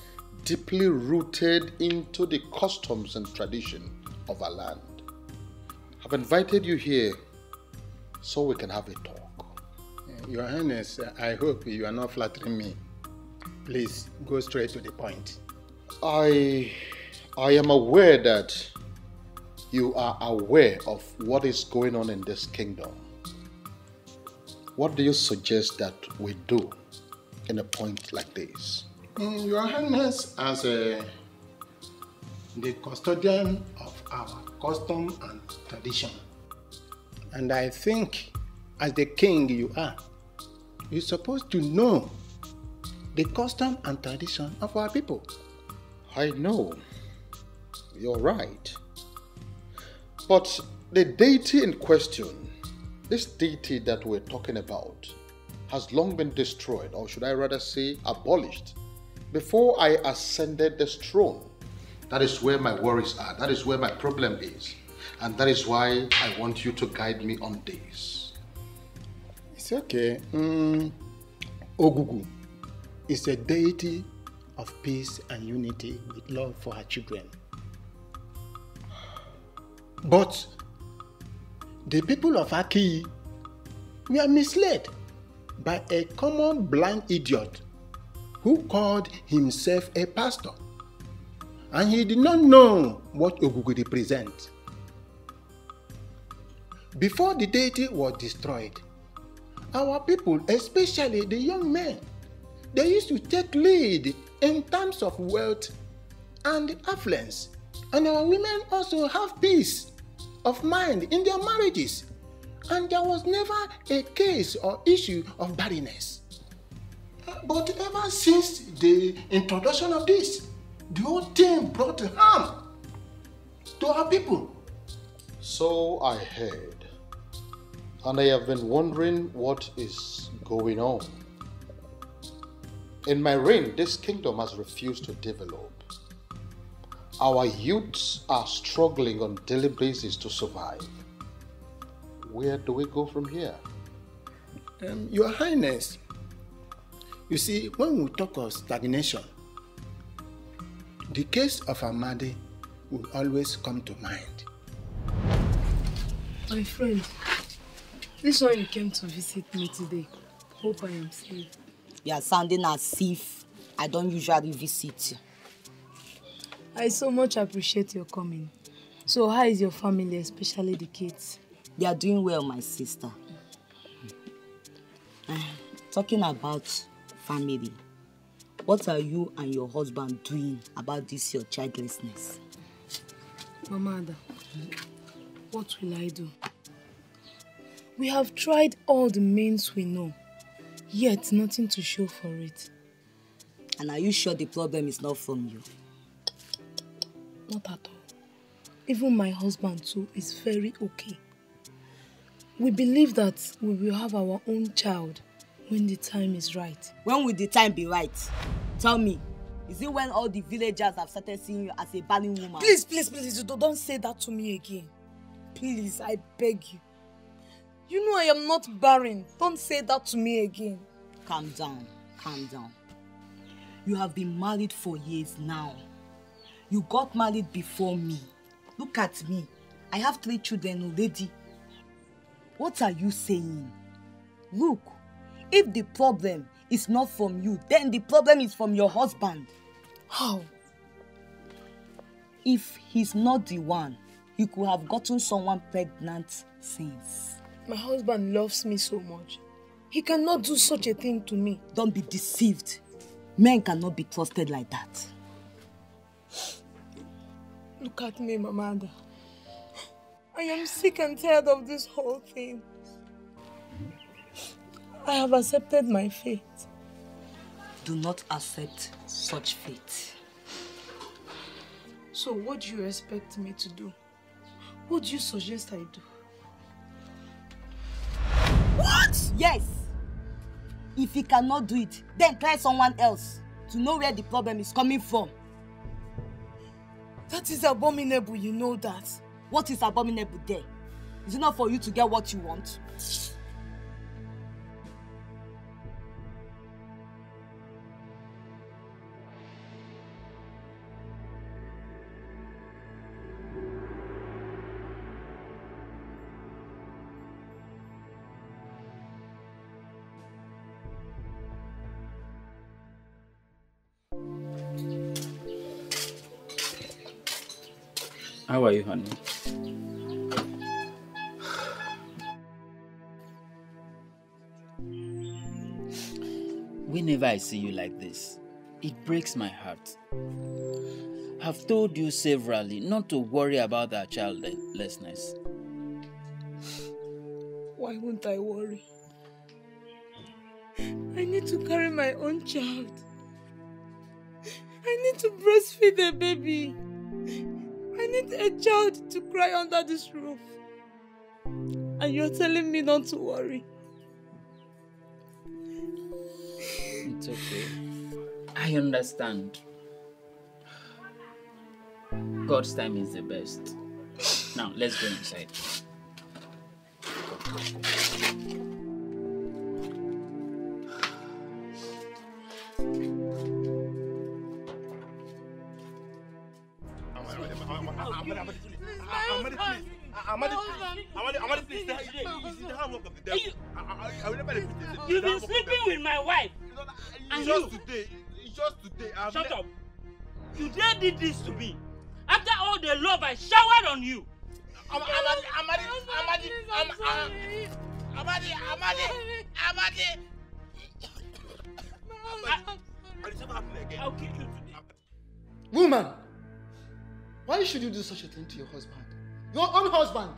deeply rooted into the customs and tradition of our land. I've invited you here so we can have a talk. Your Highness, I hope you are not flattering me. Please go straight to the point. I am aware that you are aware of what is going on in this kingdom. What do you suggest that we do in a point like this? Your Highness, as the custodian of our custom and tradition. And I think, as the king you are, you're supposed to know the custom and tradition of our people. I know. You're right. But the deity in question, this deity that we're talking about, has long been destroyed, or should I rather say abolished, before I ascended this throne. That is where my worries are. That is where my problem is. And that is why I want you to guide me on this. It's okay. Ogugu is a deity of peace and unity with love for her children. But the people of Aki were misled by a common blind idiot who called himself a pastor. And he did not know what Ogugu represents. Before the deity was destroyed, our people, especially the young men, they used to take lead in terms of wealth and affluence. And our women also have peace of mind in their marriages. And there was never a case or issue of barrenness. But ever since the introduction of this, the whole thing brought harm to our people. So I heard. And I have been wondering what is going on. In my reign, this kingdom has refused to develop. Our youths are struggling on a daily basis to survive. Where do we go from here? Your Highness, you see, when we talk of stagnation, the case of Amadi will always come to mind. My friend, this one you came to visit me today. Hope I am safe. You are sounding as if I don't usually visit you. I so much appreciate your coming. So how is your family, especially the kids? They are doing well, my sister. Talking about family, what are you and your husband doing about this your childlessness? Mama Ada, what will I do? We have tried all the means we know, yet nothing to show for it. And are you sure the problem is not from you? Not at all. Even my husband too is very okay. We believe that we will have our own child when the time is right. When will the time be right? Tell me, is it when all the villagers have started seeing you as a barren woman? Please, don't say that to me again. Please, I beg you. You know I am not barren. Don't say that to me again. Calm down, calm down. You have been married for years now. You got married before me. Look at me. I have 3 children already. What are you saying? Look, if the problem is not from you, then the problem is from your husband. How? If he's not the one, he could have gotten someone pregnant since. My husband loves me so much. He cannot do such a thing to me. Don't be deceived. Men cannot be trusted like that. Look at me, Mama Ada. I am sick and tired of this whole thing. I have accepted my fate. Do not accept such fate. So what do you expect me to do? What do you suggest I do? What? Yes. If he cannot do it, then try someone else to know where the problem is coming from. That is abominable, you know that. What is abominable there? Is it not for you to get what you want? How are you, honey? Whenever I see you like this, It breaks my heart. I've told you severally not to worry about our childlessness. Why won't I worry? I need to carry my own child. I need to breastfeed a baby. I need a child to cry under this roof. And you're telling me not to worry. It's okay. I understand. God's time is the best. Now, let's go inside. You've been sleeping with my wife. And Just today. Shut up. You did this to me. After all the love I showered on you. Amadi. I'll kill you today. Woman, why should you do such a thing to your husband? Your own husband.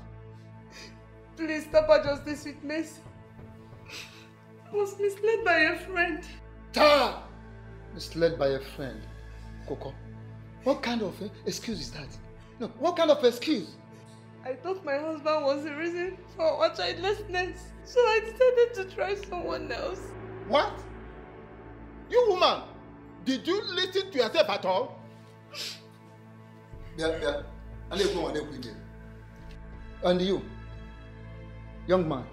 Please, Papa, justice with Mercy. I was misled by a friend. Tara! Misled by a friend. Coco, what kind of excuse is that? No, what kind of excuse? I thought my husband was the reason for our childlessness, so I decided to try someone else. What? You woman, did you listen to yourself at all? Yeah. And you, young man,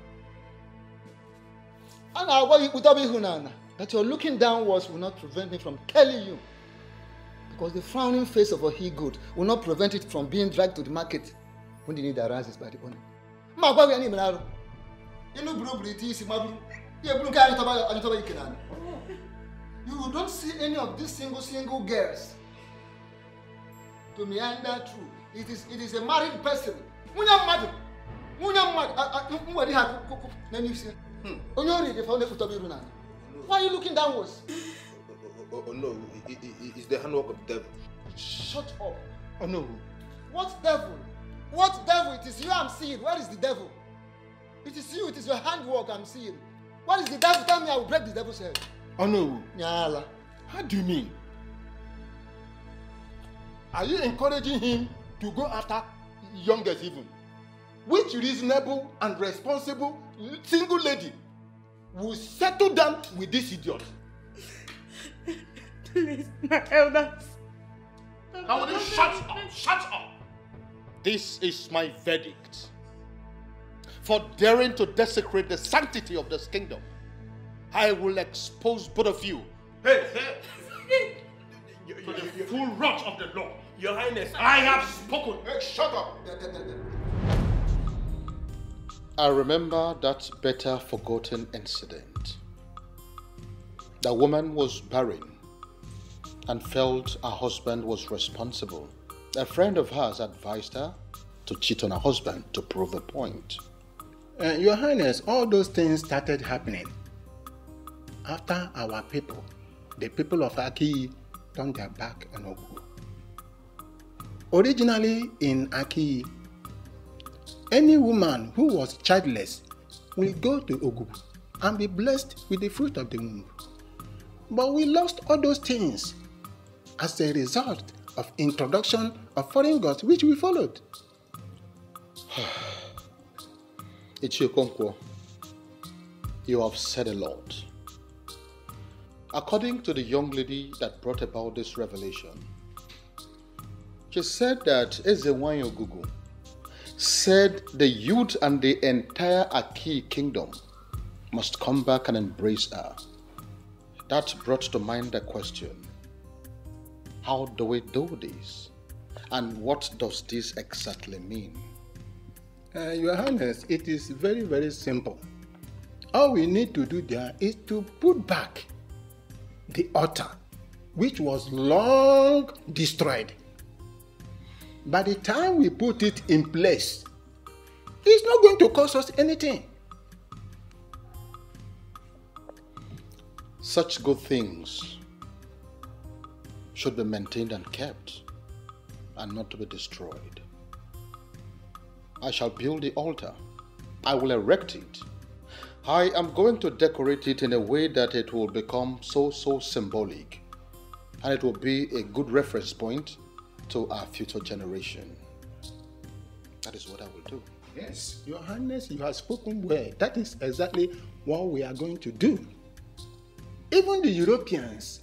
that you're looking downwards will not prevent me from telling you. Because the frowning face of a he-goat will not prevent it from being dragged to the market when the need arises by the owner. You don't see any of these single girls to meander through. It is a married person. Why are you looking downwards? Oh no, it's the handwork of the devil. Shut up. Oh no. What devil? What devil? It is you I'm seeing. Where is the devil? It is you, it is your handwork I'm seeing. What is the devil? Tell me, I will break the devil's head. Oh no. Nyala. How do you mean? Are you encouraging him to go after youngest even? Which reasonable and responsible single lady will settle down with this idiot? Please, my elders. Now will you shut up? Shut up! This is my verdict. For daring to desecrate the sanctity of this kingdom, I will expose both of you. Hey! To the full wrath of the law. Your Highness, I have spoken. Hey, shut up! I remember that better forgotten incident. The woman was barren and felt her husband was responsible. A friend of hers advised her to cheat on her husband to prove a point. Your Highness, all those things started happening after our people, the people of Aki, turned their back on Ogu. Originally in Aki, any woman who was childless will go to Ogu and be blessed with the fruit of the womb. But we lost all those things as a result of introduction of foreign gods which we followed. Ichiokonkwo, you have said a lot. According to the young lady that brought about this revelation, she said that Ezewanyo Gugu said the youth and the entire Aki kingdom must come back and embrace her. That brought to mind the question, how do we do this? And what does this exactly mean? Your Highness, it is very, very simple. All we need to do there is to put back the altar, which was long destroyed. By the time we put it in place, it's not going to cost us anything. Such good things should be maintained and kept, and not to be destroyed. I shall build the altar. I will erect it. I am going to decorate it in a way that it will become so symbolic, and it will be a good reference point to our future generation. That is what I will do. Yes, Your Highness, you have spoken well. That is exactly what we are going to do. Even the Europeans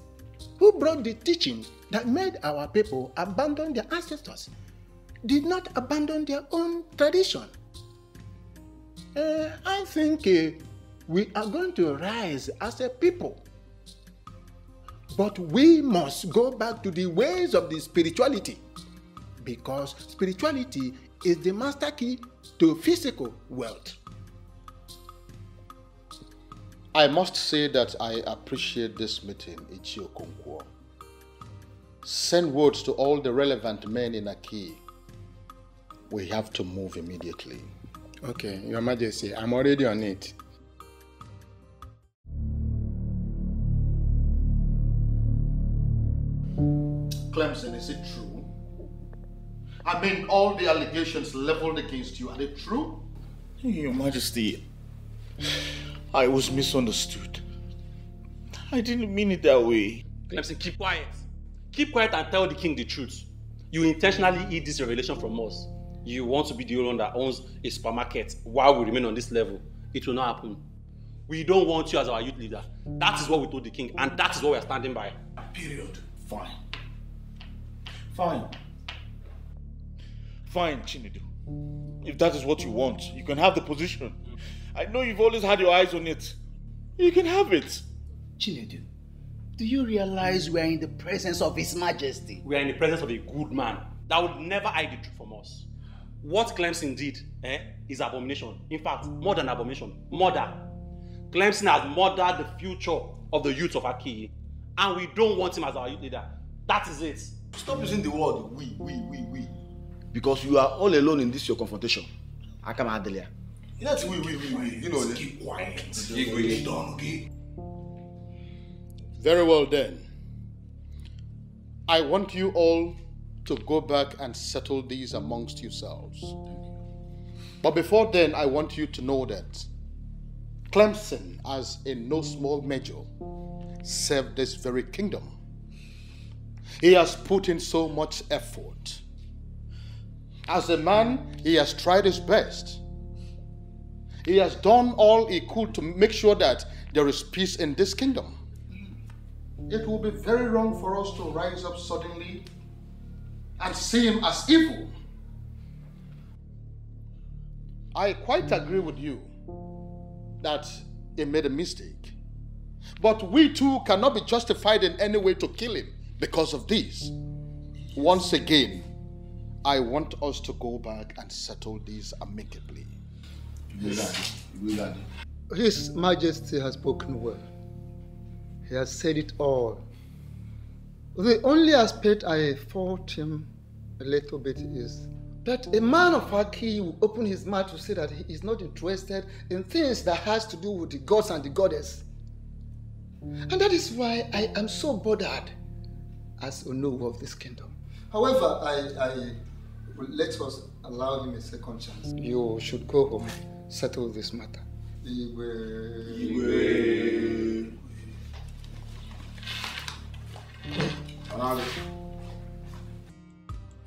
who brought the teaching that made our people abandon their ancestors did not abandon their own tradition. I think we are going to rise as a people. But we must go back to the ways of the spirituality, because spirituality is the master key to physical wealth. I must say that I appreciate this meeting, Ichio Okonkwo. Send words to all the relevant men in Aki. We have to move immediately. Okay, Your Majesty, I'm already on it. Clemson, is it true? I mean, all the allegations leveled against you, are they true? Your Majesty, I was misunderstood. I didn't mean it that way. Clemson, keep quiet. Keep quiet and tell the king the truth. You intentionally hid this revelation from us. You want to be the only one that owns a supermarket while we remain on this level. It will not happen. We don't want you as our youth leader. That is what we told the king, and that is what we are standing by. Period. Fine. Fine. Fine, Chinedu. If that is what you want, you can have the position. I know you've always had your eyes on it. You can have it. Chinedu, do you realize we are in the presence of His Majesty? We are in the presence of a good man that would never hide the truth from us. What Clemson did is abomination. In fact, more than abomination, murder. Clemson has murdered the future of the youth of Aki, and we don't want him as our youth leader. That is it. Stop using the word we. Because you are all alone in this your confrontation. Akama Adelia. That's we. You know, keep quiet. Get done, okay? Very well then. I want you all to go back and settle these amongst yourselves. But before then, I want you to know that Clemson, as in no small measure, served this very kingdom. He has put in so much effort. As a man, he has tried his best. He has done all he could to make sure that there is peace in this kingdom. It will be very wrong for us to rise up suddenly and see him as evil. I quite agree with you that he made a mistake. But we too cannot be justified in any way to kill him because of this. Once again, I want us to go back and settle this amicably. His Majesty has spoken well. He has said it all. The only aspect I fault him a little bit is that a man of Aki will open his mouth to say that he is not interested in things that has to do with the gods and the goddess. And that is why I am so bothered as Onowu of this kingdom. However, I will let us allow him a second chance. You should go home, settle this matter.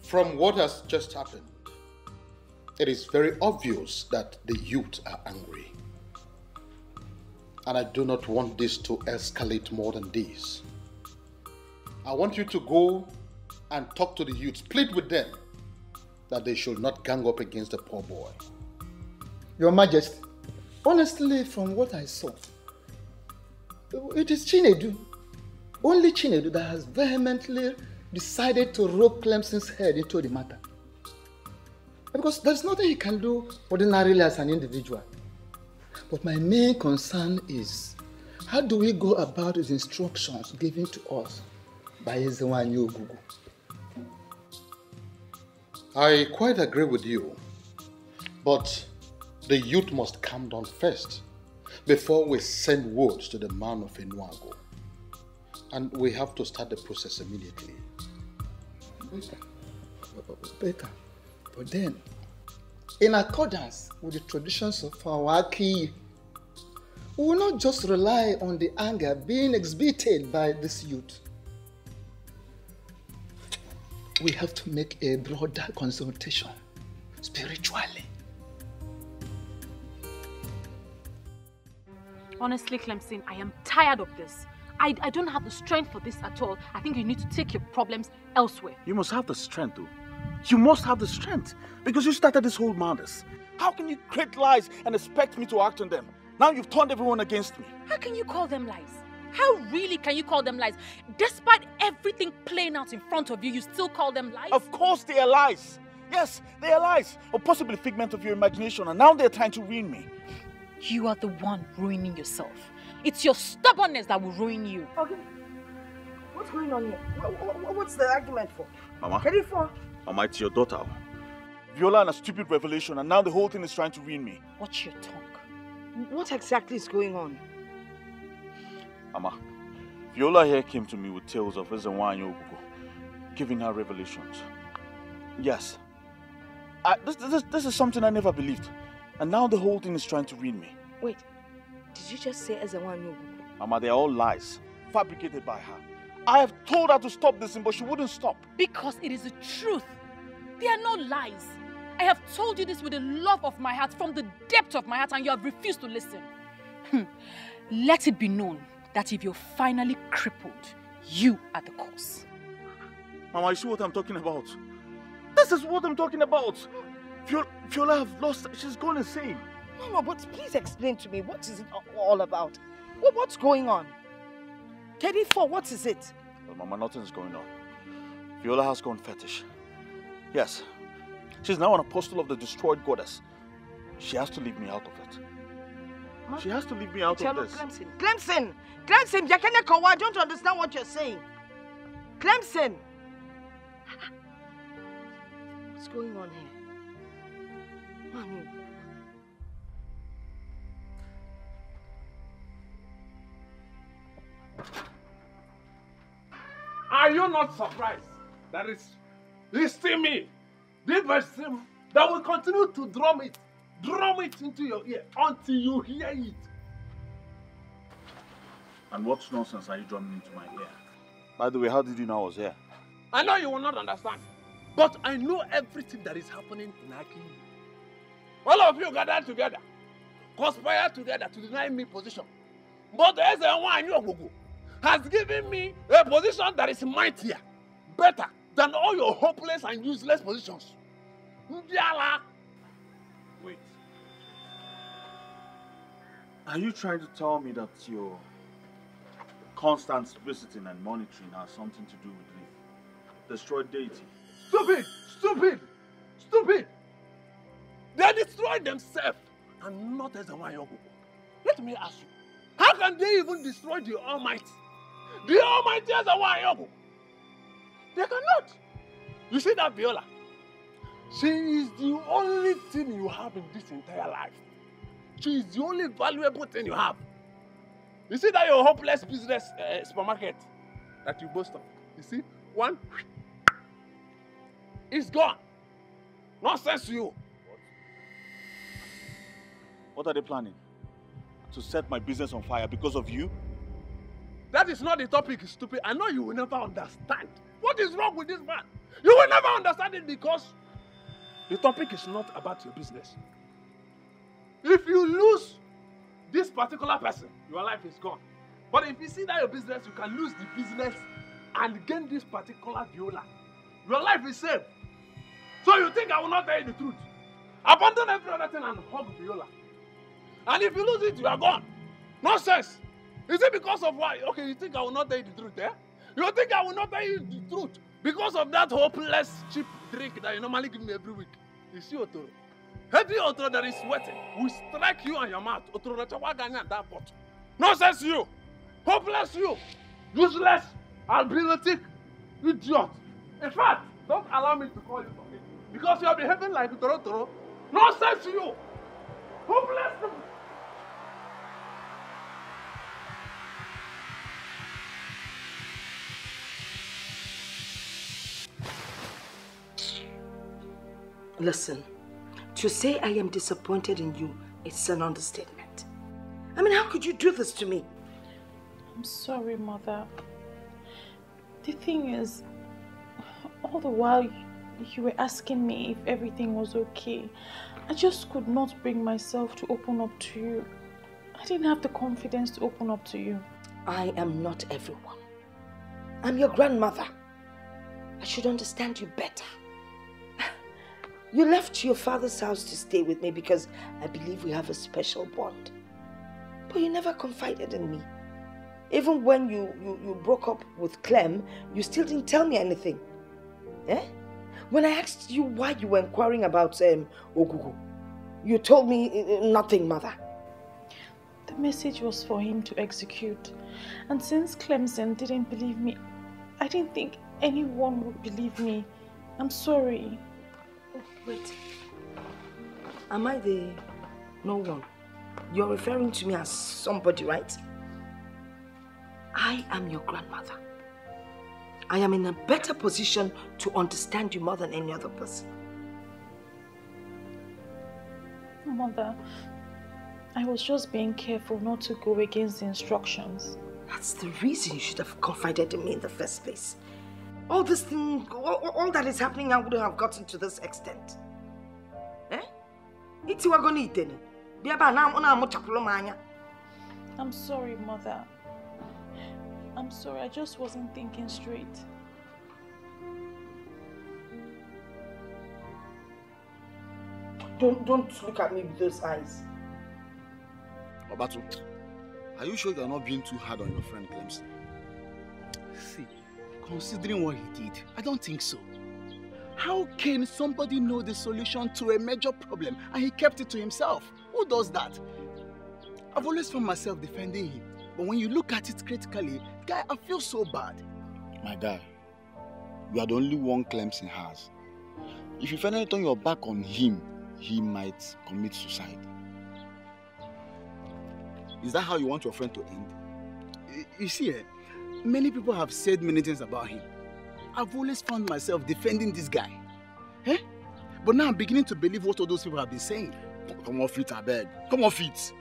From what has just happened, it is very obvious that the youth are angry. And I do not want this to escalate more than this. I want you to go and talk to the youth, plead with them that they should not gang up against the poor boy. Your Majesty, honestly, from what I saw, it is Chinedu, only Chinedu, that has vehemently decided to rope Clemson's head into the matter. Because there's nothing he can do ordinarily as an individual. But my main concern is, how do we go about his instructions given to us by Ezewanyi Ogugu? I quite agree with you, but the youth must calm down first before we send words to the man of Enuago. And we have to start the process immediately. Better. But then, in accordance with the traditions of our Aki, we will not just rely on the anger being exhibited by this youth. We have to make a broader consultation spiritually. Honestly, Clemson, I am tired of this. I don't have the strength for this at all. I think you need to take your problems elsewhere. You must have the strength, though. You must have the strength. Because you started this whole madness. How can you create lies and expect me to act on them? Now you've turned everyone against me. How can you call them lies? How really can you call them lies? Despite everything playing out in front of you, you still call them lies? Of course they are lies. Yes, they are lies. Or possibly a figment of your imagination. And now they're trying to ruin me. You are the one ruining yourself. It's your stubbornness that will ruin you. Okay. What's going on here? What's the argument for? Mama. Get it for? Mama, it's your daughter. Viola and a stupid revelation, and now the whole thing is trying to ruin me. Watch your tongue. What exactly is going on? Mama, Viola here came to me with tales of Ezenwa and Yogugo, giving her revelations. Yes. This is something I never believed. And now the whole thing is trying to ruin me. Wait, did you just say Ezenwa and Yogugo? Mama, they're all lies, fabricated by her. I have told her to stop this, but she wouldn't stop. Because it is the truth. They are not lies. I have told you this with the love of my heart, from the depth of my heart, and you have refused to listen. Let it be known that if you're finally crippled, you are the cause. Mama, you see what I'm talking about? This is what I'm talking about. Viola have lost, she's gone insane. Mama, but please explain to me, what is it all about? What's going on? KD4, what is it? Well, Mama, nothing's going on. Viola has gone fetish. Yes. She's now an apostle of the destroyed goddess. She has to leave me out of it. Huh? She has to leave me out of this. Clemson, I don't understand what you're saying. Clemson! What's going on here? Mommy. Are you not surprised that it's still me, the person that will continue to drum it into your ear until you hear it? And what nonsense are you drumming into my ear? By the way, how did you know I was here? I know you will not understand, but I know everything that is happening in Aki. All of you gathered together, conspire together to deny me position. But there's a one Yogugo has given me a position that is mightier, better than all your hopeless and useless positions. Wait. Are you trying to tell me that your constant visiting and monitoring has something to do with the destroyed deity? Stupid! Stupid! Stupid! They destroyed themselves and not as a Yogugo. Let me ask you, how can they even destroy the Almighty? The Almighty as a Yogugo. They cannot. You see that Viola? She is the only thing you have in this entire life. She is the only valuable thing you have. You see that your hopeless business supermarket that you boast of? You see, one, it's gone. Nonsense to you. What are they planning? To set my business on fire because of you? That is not the topic, stupid. I know you will never understand. What is wrong with this man? You will never understand it because the topic is not about your business. If you lose this particular person, your life is gone. But if you see that your business, you can lose the business and gain this particular Viola. Your life is saved. So you think I will not tell you the truth? Abandon every other thing and hug Viola. And if you lose it, you are gone. Nonsense. Is it because of why? Okay, you think I will not tell you the truth, eh? You think I will not tell you the truth because of that hopeless, cheap drink that you normally give me every week? You see, Otoro. Heavy Otoro that is sweating will strike you on your mouth. Otoro, that's why I got that pot. Nonsense, you. Hopeless, you. Useless, albinistic, idiot. In fact, don't allow me to call you for me because you are behaving like Otoro. Nonsense, you. Hopeless. Listen, to say I am disappointed in you, it's an understatement. I mean, how could you do this to me? I'm sorry, Mother. The thing is, all the while you were asking me if everything was okay, I just could not bring myself to open up to you. I didn't have the confidence to open up to you. I am not everyone. I'm your grandmother. I should understand you better. You left your father's house to stay with me because I believe we have a special bond. But you never confided in me. Even when you broke up with Clem, you still didn't tell me anything. Eh? When I asked you why you were inquiring about Ogugu, you told me nothing, Mother. The message was for him to execute. And since Clemson didn't believe me, I didn't think anyone would believe me. I'm sorry. Oh, wait. Am I the no one? You're referring to me as somebody, right? I am your grandmother. I am in a better position to understand you more than any other person. Mother, I was just being careful not to go against the instructions. That's the reason you should have confided in me in the first place. All this thing, all that is happening now wouldn't have gotten to this extent. Eh? I'm sorry, Mother. I'm sorry, I just wasn't thinking straight. Don't look at me with those eyes. Obatu, are you sure you are not being too hard on your friend Clemson? See, considering what he did, I don't think so. How can somebody know the solution to a major problem and he kept it to himself? Who does that? I've always found myself defending him. But when you look at it critically, guy, I feel so bad. My guy, you are the only one Clemson has. If you finally turn your back on him, he might commit suicide. Is that how you want your friend to end? You see, many people have said many things about him. I've always found myself defending this guy. Eh? But now I'm beginning to believe what all those people have been saying. Come off it, I beg. Come off it.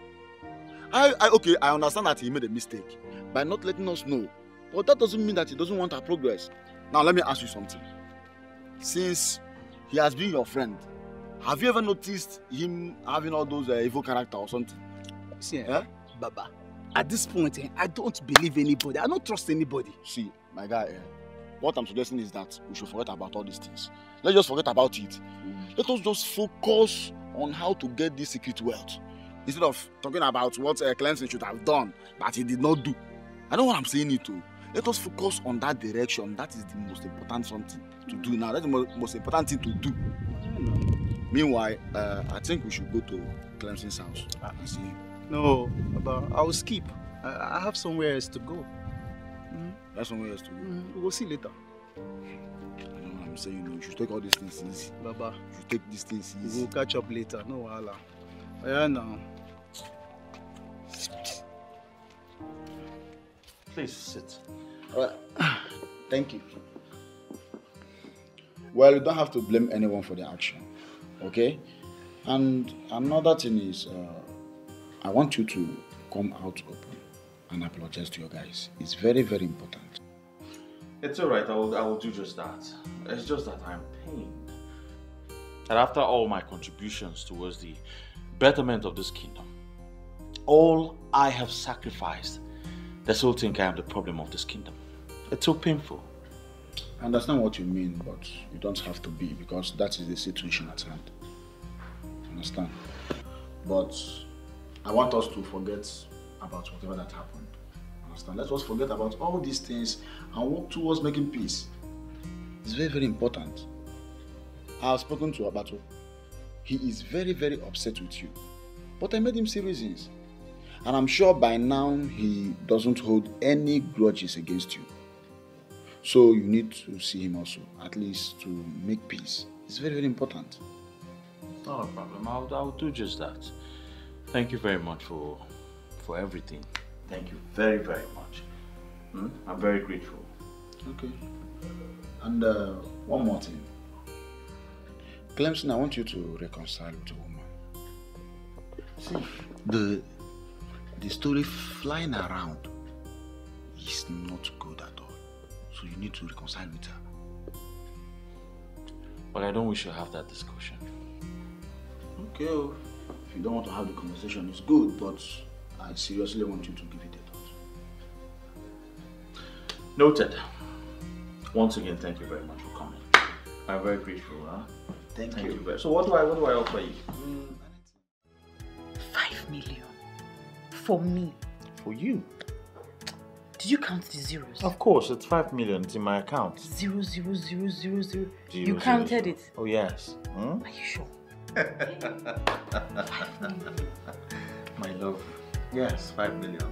Okay, I understand that he made a mistake by not letting us know. But that doesn't mean that he doesn't want our progress. Now, let me ask you something. Since he has been your friend, have you ever noticed him having all those evil character or something? See, Baba, at this point, I don't believe anybody. I don't trust anybody. See, my guy, what I'm suggesting is that we should forget about all these things. Let's just forget about it. Let us just focus on how to get this secret wealth. Instead of talking about what Clemson should have done that he did not do. I know what I'm saying it to. Let us focus on that direction. That is the most important something to do now. That's the most important thing to do. Meanwhile, I think we should go to Clemson's house and see him. No, but I will skip. I have somewhere else to go. That's somewhere else to go. We'll see later. I know what I'm saying. You should take all these things easy. Baba, you should take these things easy. We'll catch up later. No wahala. Yeah, now. Please sit. All right. Thank you. Well, you don't have to blame anyone for their action, okay? And another thing is, I want you to come out open and apologize to your guys. It's very, very important. It's alright, I will do just that. It's just that I'm pained. And after all my contributions towards the betterment of this kingdom, all I have sacrificed, they still think I am the problem of this kingdom. It's so painful. I understand what you mean, but you don't have to be, because that is the situation at hand. Understand? But I want us to forget about whatever that happened. Understand? Let us forget about all these things and work towards making peace. It's very, very important. I have spoken to Abato. He is very, very upset with you. But I made him see reasons. And I'm sure by now he doesn't hold any grudges against you. So you need to see him also, at least to make peace. It's very, very important. Not a problem. I'll do just that. Thank you very much for everything. Thank you very, very much. I'm very grateful. Okay. And one more thing. Clemson, I want you to reconcile with a woman. See, the story flying around is not good at all. So you need to reconcile with her. But I don't wish to have that discussion. Okay, if you don't want to have the conversation, it's good, but I seriously want you to give it a thought. Noted. Once again, thank you very much for coming. I'm very grateful. Huh? Thank you very much. So what do I offer you? 5 million. For me. For you? Did you count the zeros? Of course, it's 5 million. It's in my account. 0, 0, 0, 0, 0. You Zero, counted zero. it? Oh, yes. Hmm? Are you sure? 5 million. My love. Yes, 5 million.